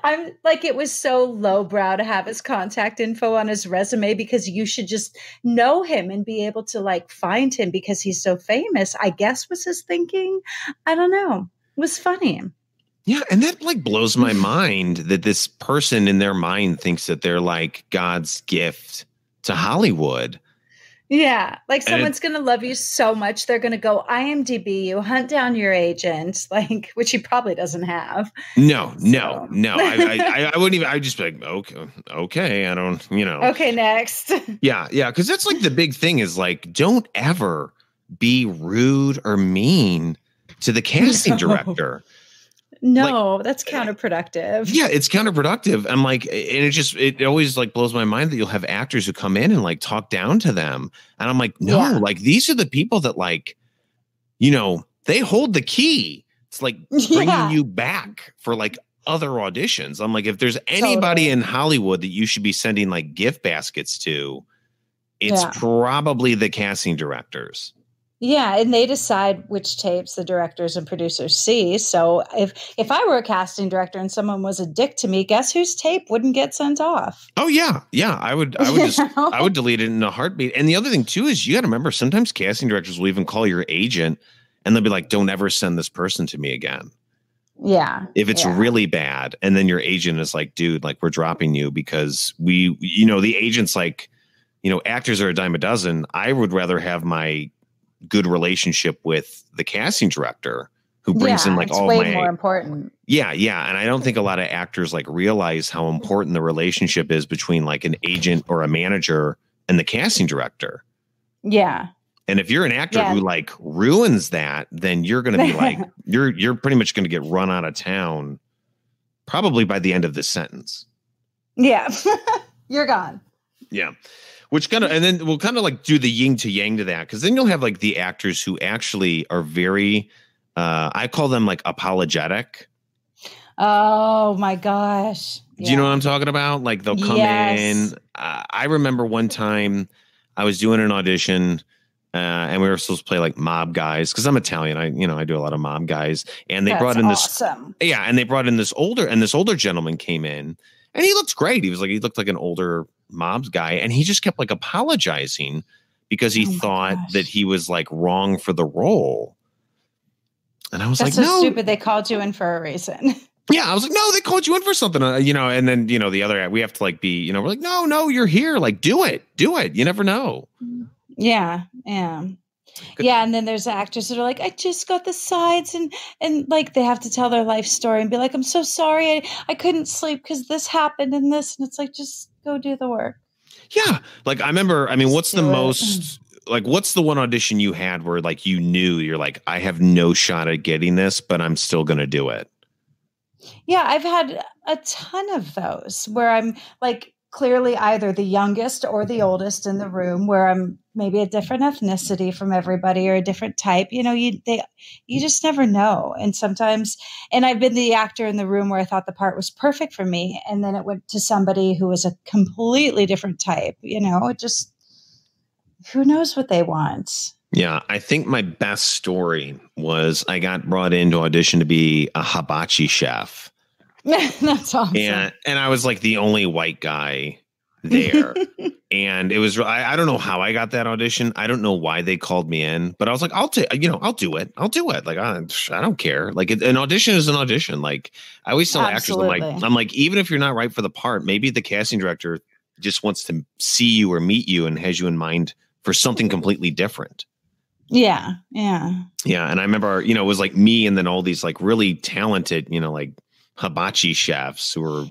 I'm like, it was so lowbrow to have his contact info on his resume because you should just know him and be able to like find him because he's so famous, I guess was his thinking. I don't know. It was funny. Yeah. And that like blows my mind that this person in their mind thinks that they're like God's gift to Hollywood. Yeah. Like someone's going to love you so much. They're going to go IMDb you, hunt down your agent, like, which he probably doesn't have. No. I wouldn't even, I'd just be like, okay. I don't, Okay. Next. Yeah. Yeah. Cause that's like the big thing is like, don't ever be rude or mean to the casting director. No, that's counterproductive. Yeah, it's counterproductive. I'm like, and it always like blows my mind that you'll have actors who come in and like talk down to them. And I'm like, no, like these are the people that like, they hold the key. It's like bringing you back for like other auditions. I'm like, if there's anybody in Hollywood that you should be sending like gift baskets to, it's probably the casting directors. Yeah, and they decide which tapes the directors and producers see. So if I were a casting director and someone was a dick to me, guess whose tape wouldn't get sent off? Oh yeah. I would just I would delete it in a heartbeat. And the other thing too is you got to remember sometimes casting directors will even call your agent and they'll be like, "Don't ever send this person to me again." Yeah. If it's really bad, and then your agent is like, "Dude, like we're dropping you because the agent's like, actors are a dime a dozen. I would rather have my good relationship with the casting director who brings in like all way more important. Yeah. And I don't think a lot of actors like realize how important the relationship is between like an agent or a manager and the casting director. Yeah. And if you're an actor who like ruins that, then you're going to be like, you're pretty much going to get run out of town probably by the end of this sentence. Yeah. You're gone. Yeah. Which kind of, and then we'll kind of like do the yin to yang to that. Cause then you'll have like the actors who actually are very, I call them like apologetic. Oh my gosh. Do you know what I'm talking about? Like they'll come in. I remember one time I was doing an audition and we were supposed to play like mob guys. Cause I'm Italian. I do a lot of mob guys, and they brought in this, and they brought in this older gentleman came in. And he looked great. He looked like an older mobs guy. And he just kept like apologizing because he thought that he was like wrong for the role. And I was That's like, so no, stupid. They called you in for a reason. Yeah. I was like, no, they called you in for something, and then, the other, we have to like be, we're like, no, you're here. Like, do it. You never know. Yeah. Yeah. Yeah, and then there's actors that are like, I just got the sides, and like they have to tell their life story and be like, I'm so sorry, I couldn't sleep because this happened and this, and it's like, just go do the work. Yeah, like I remember. I mean, what's the one audition you had where like you're like, I have no shot at getting this, but I'm still gonna do it? Yeah, I've had a ton of those where I'm like clearly either the youngest or the oldest in the room, where I'm maybe a different ethnicity from everybody or a different type. You just never know. And sometimes, and I've been the actor in the room where I thought the part was perfect for me, and then it went to somebody who was a completely different type. It just, who knows what they want. Yeah, I think my best story was I got brought in to audition to be a hibachi chef. That's awesome. And I was like the only white guy there. And it was, I don't know how I got that audition. I don't know why they called me in, but I was like, I'll do it. Like, I don't care. Like an audition is an audition. Like I always tell actors, I'm like, even if you're not right for the part, maybe the casting director just wants to see you or meet you and has you in mind for something completely different. Yeah. Yeah. Yeah. And I remember, it was like me and then all these like really talented, like hibachi chefs who were,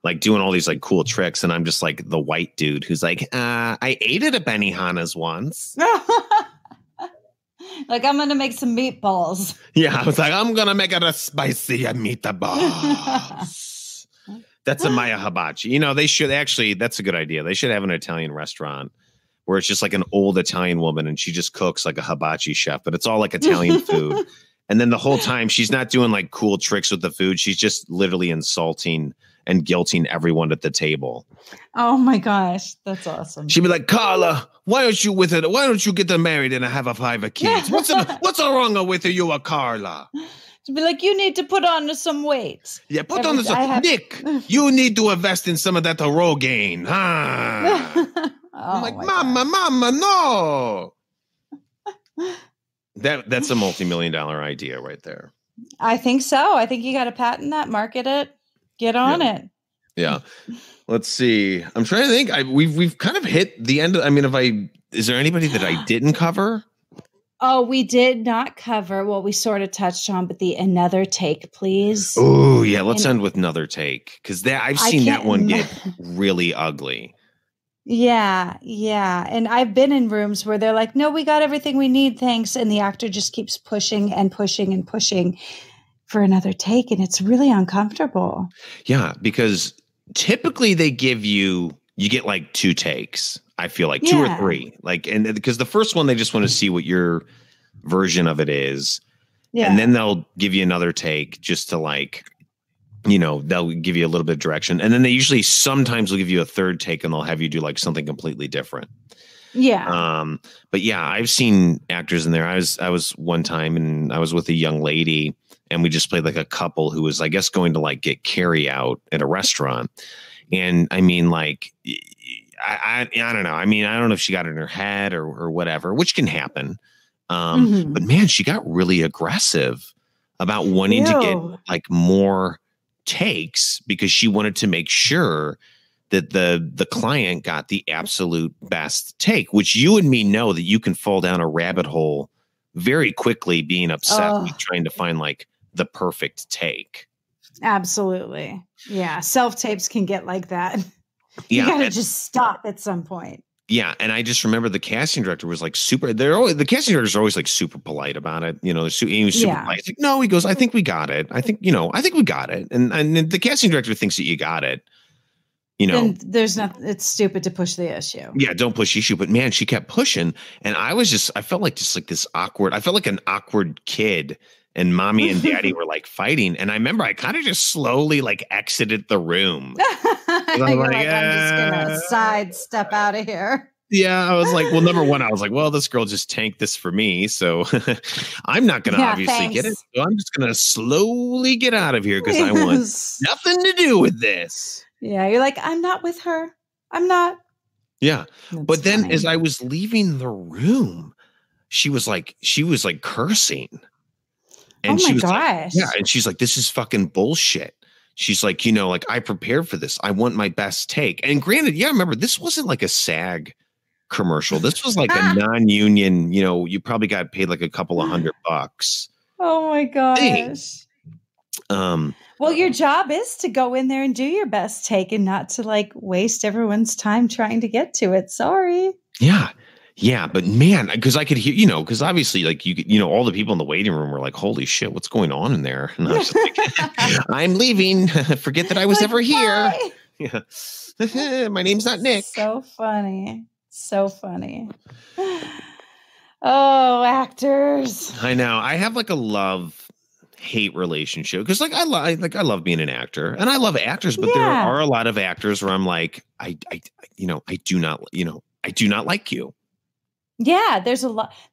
like doing all these like cool tricks. And I'm just like the white dude who's like, I ate at a Benihana's once. Like, I'm going to make some meatballs. Yeah. I was like, I'm going to make it a spicy meatballs. That's a Maya hibachi. They should actually, that's a good idea. They should have an Italian restaurant where it's just like an old Italian woman and she just cooks like a hibachi chef, but it's all like Italian food. And then the whole time she's not doing like cool tricks with the food. She's just literally insulting and guilting everyone at the table. Oh my gosh. That's awesome. She'd be like, Carla, why don't you with it? Why don't you get them married and have a 5 kids? What's wrong with you, Carla? To be like, you need to put on some weight. Yeah, put on some. Nick, you need to invest in some of that Rogaine. I'm like, Mama, no. That's a multi-million-dollar idea right there. I think so. I think you got to patent that, market it, get on it. Yeah. Let's see. I'm trying to think. We've kind of hit the end. Is there anybody that I didn't cover? Oh, we did not cover what we sort of touched on, but the another take, please. Oh, yeah. Let's end with another take because I've seen that one get really ugly. Yeah. Yeah. And I've been in rooms where they're like, no, we got everything we need. Thanks. And the actor just keeps pushing and pushing and pushing for another take. And it's really uncomfortable. Yeah. Because typically they give you get like 2 takes. I feel like 2 or 3, and because the first one, they just want to see what your version of it is. Yeah. And then they'll give you another take just to they'll give you a little bit of direction. And then they sometimes will give you a 3rd take and they'll have you do like something completely different. Yeah. But yeah, I've seen actors in there. I was one time and I was with a young lady and we just played like a couple who was, I guess, going to like get carry out at a restaurant. And I mean, like, I don't know. I mean, I don't know if she got it in her head or whatever, which can happen. But man, she got really aggressive about wanting to get like more takes because she wanted to make sure that the client got the absolute best take, which you and me know that you can fall down a rabbit hole very quickly being upset with trying to find like the perfect take. Absolutely. Yeah. Self-tapes can get like that. Yeah, you gotta just stop at some point. Yeah, and I just remember the casting director was like super. The casting directors are always like super polite about it. He was super polite. It's like, no, he goes, I think we got it. I think we got it. And the casting director thinks that you got it. Then there's nothing. It's stupid to push the issue. Yeah, don't push the issue. But man, she kept pushing, and I felt like just like this awkward. I felt like an awkward kid. And mommy and daddy were like fighting. And I remember I kind of just slowly like exited the room. I'm just going to sidestep out of here. Yeah. I was like, well, number one, I was like, well, this girl just tanked this for me. So I'm not going to obviously get it. So I'm just going to slowly get out of here because I want nothing to do with this. Yeah. You're like, I'm not with her. I'm not. Yeah. But then as I was leaving the room, she was like cursing. And oh my gosh. Like, yeah. And she's like, this is fucking bullshit. She's like, like I prepared for this. I want my best take. And granted, yeah, remember, this wasn't like a SAG commercial. This was like a non-union, you probably got paid like a couple of $100. Oh my gosh. Well, your job is to go in there and do your best take and not to like waste everyone's time trying to get to it. Sorry. Yeah. Yeah, but man, because I could hear, because obviously, like all the people in the waiting room were like, "Holy shit, what's going on in there?" And I was just like, "I'm leaving. Forget that I was ever here." Yeah, my name's not Nick. So funny, so funny. Oh, actors! I know. I have like a love-hate relationship because, like, I love being an actor and I love actors, but there are a lot of actors where I'm like, I do not like you. Yeah, there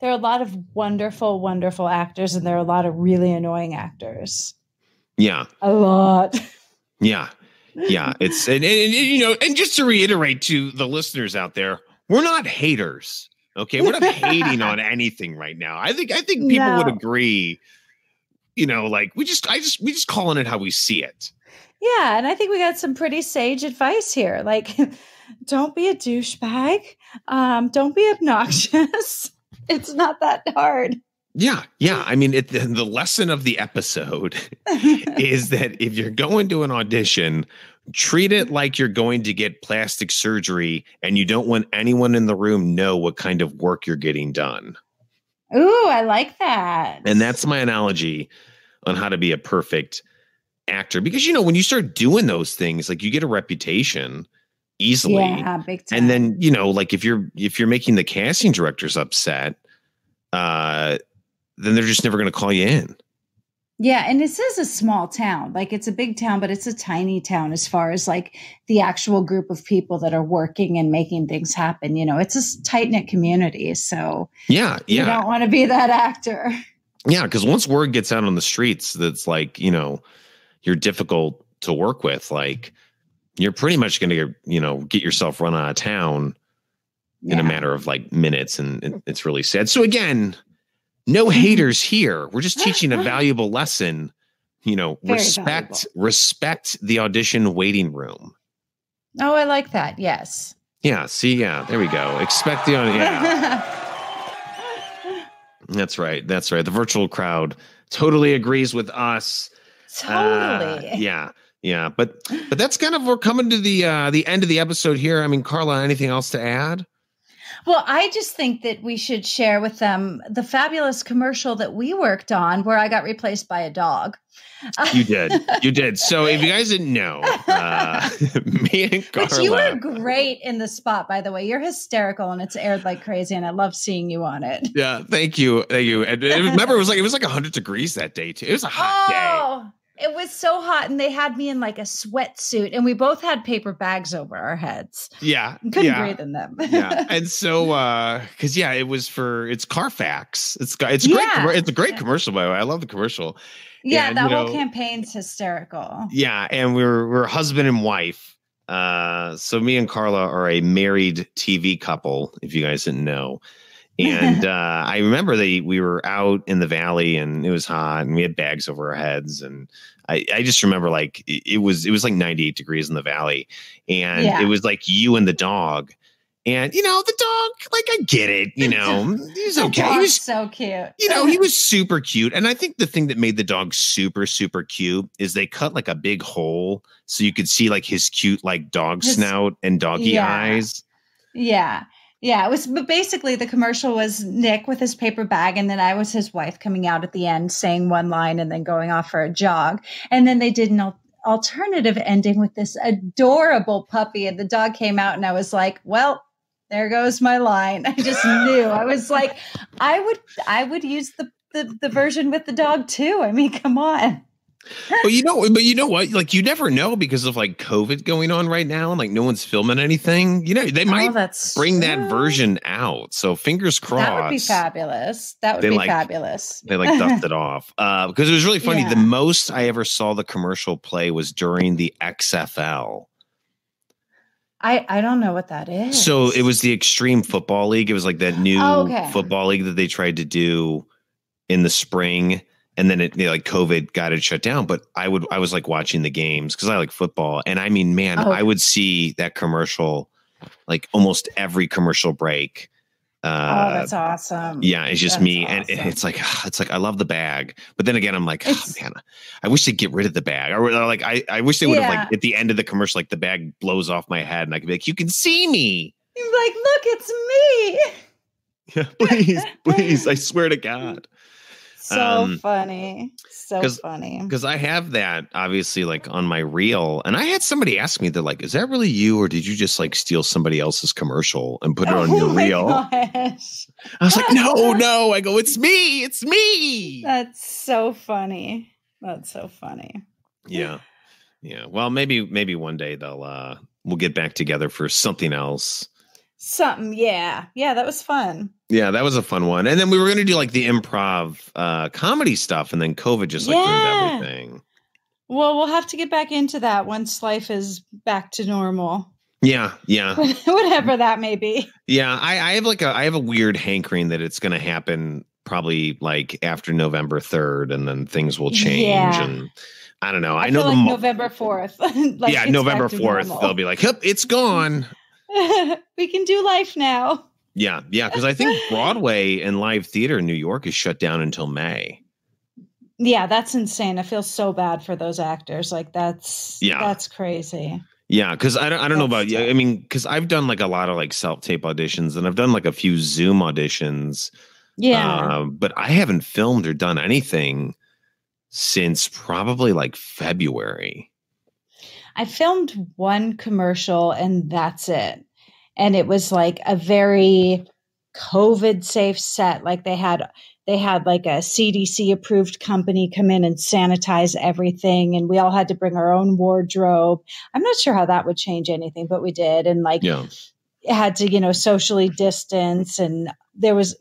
are a lot of wonderful, wonderful actors, and there are a lot of really annoying actors. Yeah. A lot. Yeah. Yeah. It's, and just to reiterate to the listeners out there, we're not haters. Okay. We're not hating on anything right now. I think people would agree, like we just calling it how we see it. Yeah, and I think we got some pretty sage advice here. Like, don't be a douchebag. Don't be obnoxious. It's not that hard. Yeah. Yeah. I mean, the lesson of the episode is that if you're going to an audition, treat it like you're going to get plastic surgery and you don't want anyone in the room know what kind of work you're getting done. Ooh, I like that. And that's my analogy on how to be a perfect actor. Because, you know, when you start doing those things, like you get a reputation easily. Yeah, big time. And then, you know, like if you're making the casting directors upset, then they're just never going to call you in. Yeah. And this is a small town. Like it's a big town, but it's a tiny town as far as like the actual group of people that are working and making things happen. You know, it's a tight-knit community. So yeah. You don't want to be that actor. Yeah. Because once word gets out on the streets, that's like, you know, you're difficult to work with. Like you're pretty much going to, you know, get yourself run out of town in a matter of like minutes. And it's really sad. So again, no haters here. We're just teaching a valuable lesson. You know, respect the audition waiting room. Oh, I like that. Yes. Yeah. See, yeah, there we go. Expect the audition. Yeah. That's right. That's right. The virtual crowd totally agrees with us. Totally. Yeah. Yeah. But that's kind of, we're coming to the end of the episode here. I mean, Carla, anything else to add? Well, I just think that we should share with them the fabulous commercial that we worked on where I got replaced by a dog. You did. So if you guys didn't know, me and Carla. But you were great in the spot, by the way. You're hysterical and it's aired like crazy. And I love seeing you on it. Yeah. Thank you. Thank you. And remember, it was like 100 degrees that day too. It was a hot day. It was so hot, and they had me in like a sweatsuit, and we both had paper bags over our heads. Yeah. Couldn't breathe in them. Yeah. And so, cause it's Carfax. It's great. It's a great commercial, by the way. I love the commercial. Yeah. And, that whole campaign's hysterical. Yeah. And we're husband and wife. So me and Carla are a married TV couple, if you guys didn't know. And I remember we were out in the valley and it was hot and we had bags over our heads. And I just remember like it was like 98 degrees in the valley. And it was like you and the dog. And, you know, the dog, like, I get it, you know, he's okay. He was so cute. You know, he was super cute. And I think the thing that made the dog super, super cute is they cut like a big hole so you could see like his cute, like dog snout and doggy eyes. Yeah. Yeah, it was, but basically the commercial was Nick with his paper bag, and then I was his wife coming out at the end saying one line and then going off for a jog. And then they did an alternative ending with this adorable puppy, and the dog came out, and I was like, well, there goes my line. I just knew. I was like, I would use the version with the dog too. I mean, come on. But you know what? Like, you never know because of like COVID going on right now and like no one's filming anything. You know, they might bring that version out. So fingers crossed. That would be fabulous. Fabulous. They like dusted it off because it was really funny. Yeah. The most I ever saw the commercial play was during the XFL. I don't know what that is. So it was the Extreme Football League. It was like that new football league that they tried to do in the spring. And then like COVID got it shut down. But I was like watching the games because I like football. And I mean, man, I would see that commercial like almost every commercial break. That's awesome. Yeah, it's just me. Awesome. And it's like I love the bag. But then again, I'm like, man, I wish they'd get rid of the bag. Or like I wish they would have like at the end of the commercial, like the bag blows off my head and I could be like, you can see me. You're like, look, it's me. Yeah, please. I swear to God. So funny. So funny. Because I have that obviously like on my reel. And I had somebody ask me, they're like, is that really you? Or did you just like steal somebody else's commercial and put it on your reel? Gosh. I was like, no. I go, it's me. It's me. That's so funny. Yeah. Yeah. Well, maybe one day we'll get back together for something else. Yeah, that was fun. Yeah, that was a fun one. And then we were going to do like the improv comedy stuff, and then COVID just like ruined everything. Well, we'll have to get back into that once life is back to normal. Yeah. Whatever that may be. Yeah, I have a weird hankering that it's going to happen probably like after November 3rd, and then things will change. I don't know. I feel know like November 4th. Like yeah, November 4th, they'll be like, yep, it's gone. We can do life now. Yeah, because I think Broadway and live theater in New York is shut down until May. Yeah, that's insane. I feel so bad for those actors. Like that's crazy. Yeah, because I don't know about you. I mean, because I've done like a lot of like self-tape auditions, and I've done like a few Zoom auditions. Yeah. But I haven't filmed or done anything since probably like February. I filmed one commercial and that's it. And it was like a very COVID safe set. Like they had like a CDC approved company come in and sanitize everything. And we all had to bring our own wardrobe. I'm not sure how that would change anything, but we did. And like, had to, socially distance. And there was,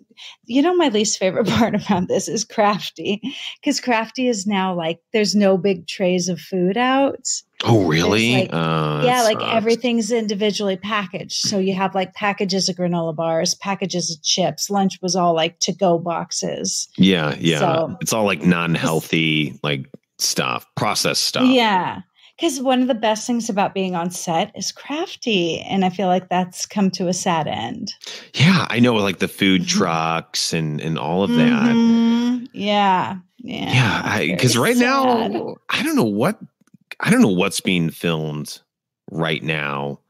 my least favorite part about this is Crafty, because Crafty is now like, there's no big trays of food out. Oh, really? Like everything's individually packaged. So you have like packages of granola bars, packages of chips. Lunch was all like to-go boxes. Yeah. So it's all like non-healthy, like stuff, processed stuff. Yeah. Because one of the best things about being on set is Crafty. And I feel like that's come to a sad end. Yeah, I know, like the food trucks and all of that. Mm-hmm. Yeah. Because right now, I don't know what's being filmed right now.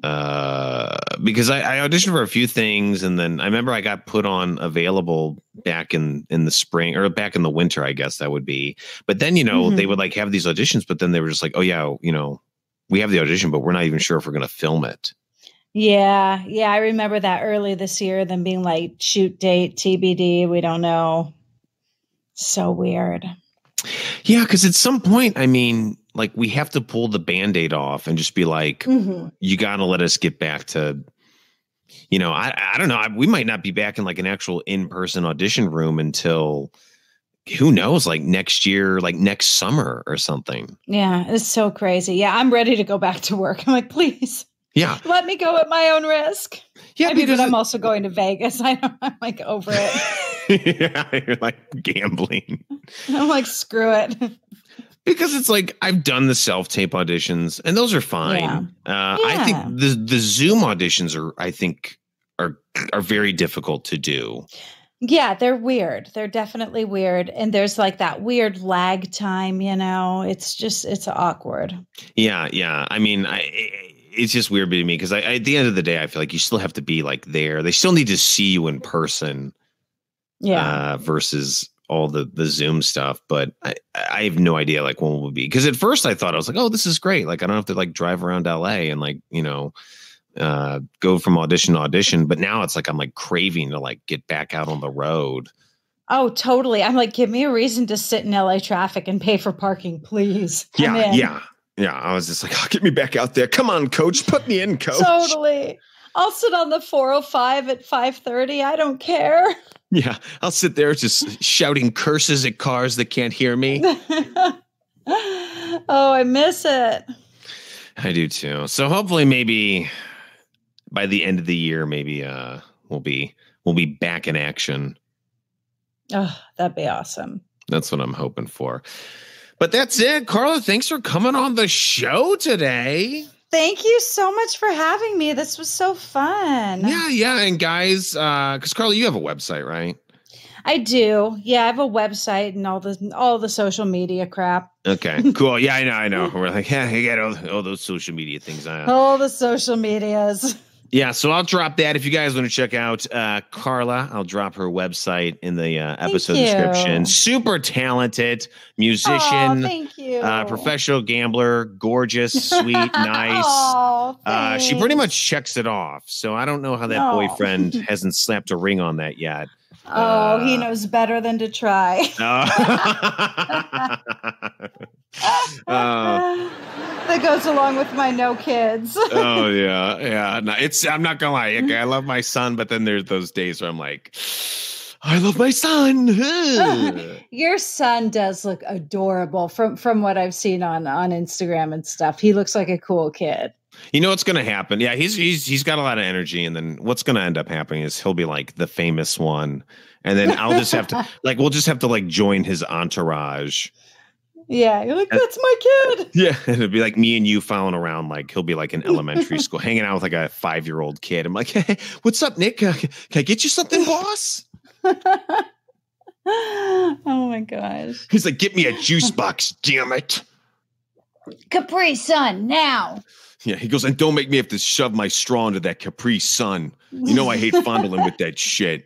Because I auditioned for a few things, and then I remember I got put on available back in the spring, or back in the winter, I guess that would be. But then, they would like have these auditions, but then they were just like, oh yeah, we have the audition, but we're not even sure if we're going to film it. Yeah. I remember that early this year, them being like, shoot date, TBD, we don't know. So weird. Yeah, because at some point, I mean, like we have to pull the Band-Aid off and just be like, you got to let us get back to, I don't know. We might not be back in like an actual in-person audition room until, who knows, like next year, like next summer or something. Yeah, it's so crazy. Yeah, I'm ready to go back to work. I'm like, please. Yeah. Let me go at my own risk. Yeah, because I'm also going to Vegas. I'm like over it. Yeah, you're like gambling. I'm like, screw it. Because it's like I've done the self-tape auditions and those are fine. I think the Zoom auditions are very difficult to do. Yeah, they're weird. They're definitely weird. And there's like that weird lag time, it's awkward. Yeah. I mean, it's just weird to me because at the end of the day, I feel like you still have to be like there. They still need to see you in person. Yeah. Versus all the Zoom stuff. But I have no idea like when it will be. Because at first I thought, I was like, oh, this is great. Like I don't have to like drive around LA and like, go from audition to audition. But now it's like I'm like craving to like get back out on the road. Oh, totally. I'm like, give me a reason to sit in LA traffic and pay for parking, please. Yeah. I was just like, oh, get me back out there. Come on, coach. Put me in, coach. Totally. I'll sit on the 405 at 5:30. I don't care. Yeah. I'll sit there just shouting curses at cars that can't hear me. Oh, I miss it. I do too. So hopefully maybe by the end of the year, maybe we'll be back in action. Oh, that'd be awesome. That's what I'm hoping for. But that's it. Carla, thanks for coming on the show today. Thank you so much for having me. This was so fun. Yeah. And guys, because Carla, you have a website, right? I do. Yeah, I have a website and all the social media crap. Okay, cool. Yeah, I know. We're like, yeah, you got all those social media things. All the social medias. Yeah, so I'll drop that. If you guys want to check out Carla, I'll drop her website in the episode description. Super talented musician. Thank you. Professional gambler, gorgeous, sweet, nice. She pretty much checks it off. So I don't know how that boyfriend hasn't slapped a ring on that yet. He knows better than to try. That goes along with my no kids. Oh yeah. No, I'm not gonna lie. Okay, I love my son, but then there's those days where I'm like, I love my son. Your son does look adorable from what I've seen on Instagram and stuff. He looks like a cool kid. You know what's going to happen? Yeah, he's got a lot of energy, and then what's going to end up happening is he'll be like the famous one, and then I'll just have to we'll just have to like join his entourage. Yeah, you're like, that's my kid. Yeah, it'd be like me and you following around. Like he'll be like in elementary school, hanging out with like a 5-year-old kid. I'm like, hey, what's up, Nick? Can I get you something, boss? Oh my gosh. He's like, get me a juice box, damn it. Capri Sun, now. Yeah, he goes, and don't make me have to shove my straw into that Capri Sun. You know I hate fondling with that shit.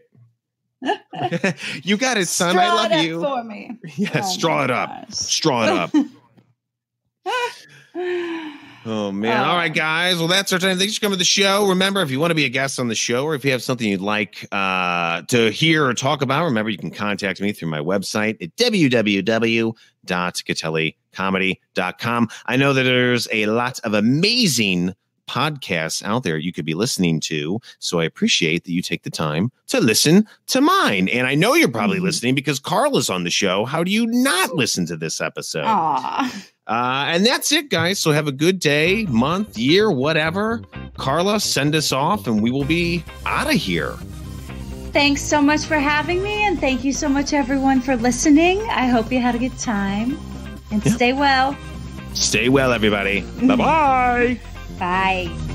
You got it, son. Straw I love it up you. for me. Yeah, straw it up. Straw it up. Oh, man. All right, guys. Well, that's our time. Thanks for coming to the show. Remember, if you want to be a guest on the show or if you have something you'd like to hear or talk about, remember, you can contact me through my website at www.catellicomedy.com. I know that there's a lot of amazing podcasts out there you could be listening to, so I appreciate that you take the time to listen to mine. And I know you're probably listening because Carla's on the show. How do you not listen to this episode? And that's it, guys. So have a good day, month, year, whatever. Carla, send us off and we will be out of here. Thanks so much for having me, and thank you so much, everyone, for listening. I hope you had a good time, and stay well. Stay well, everybody. Bye-bye. Bye.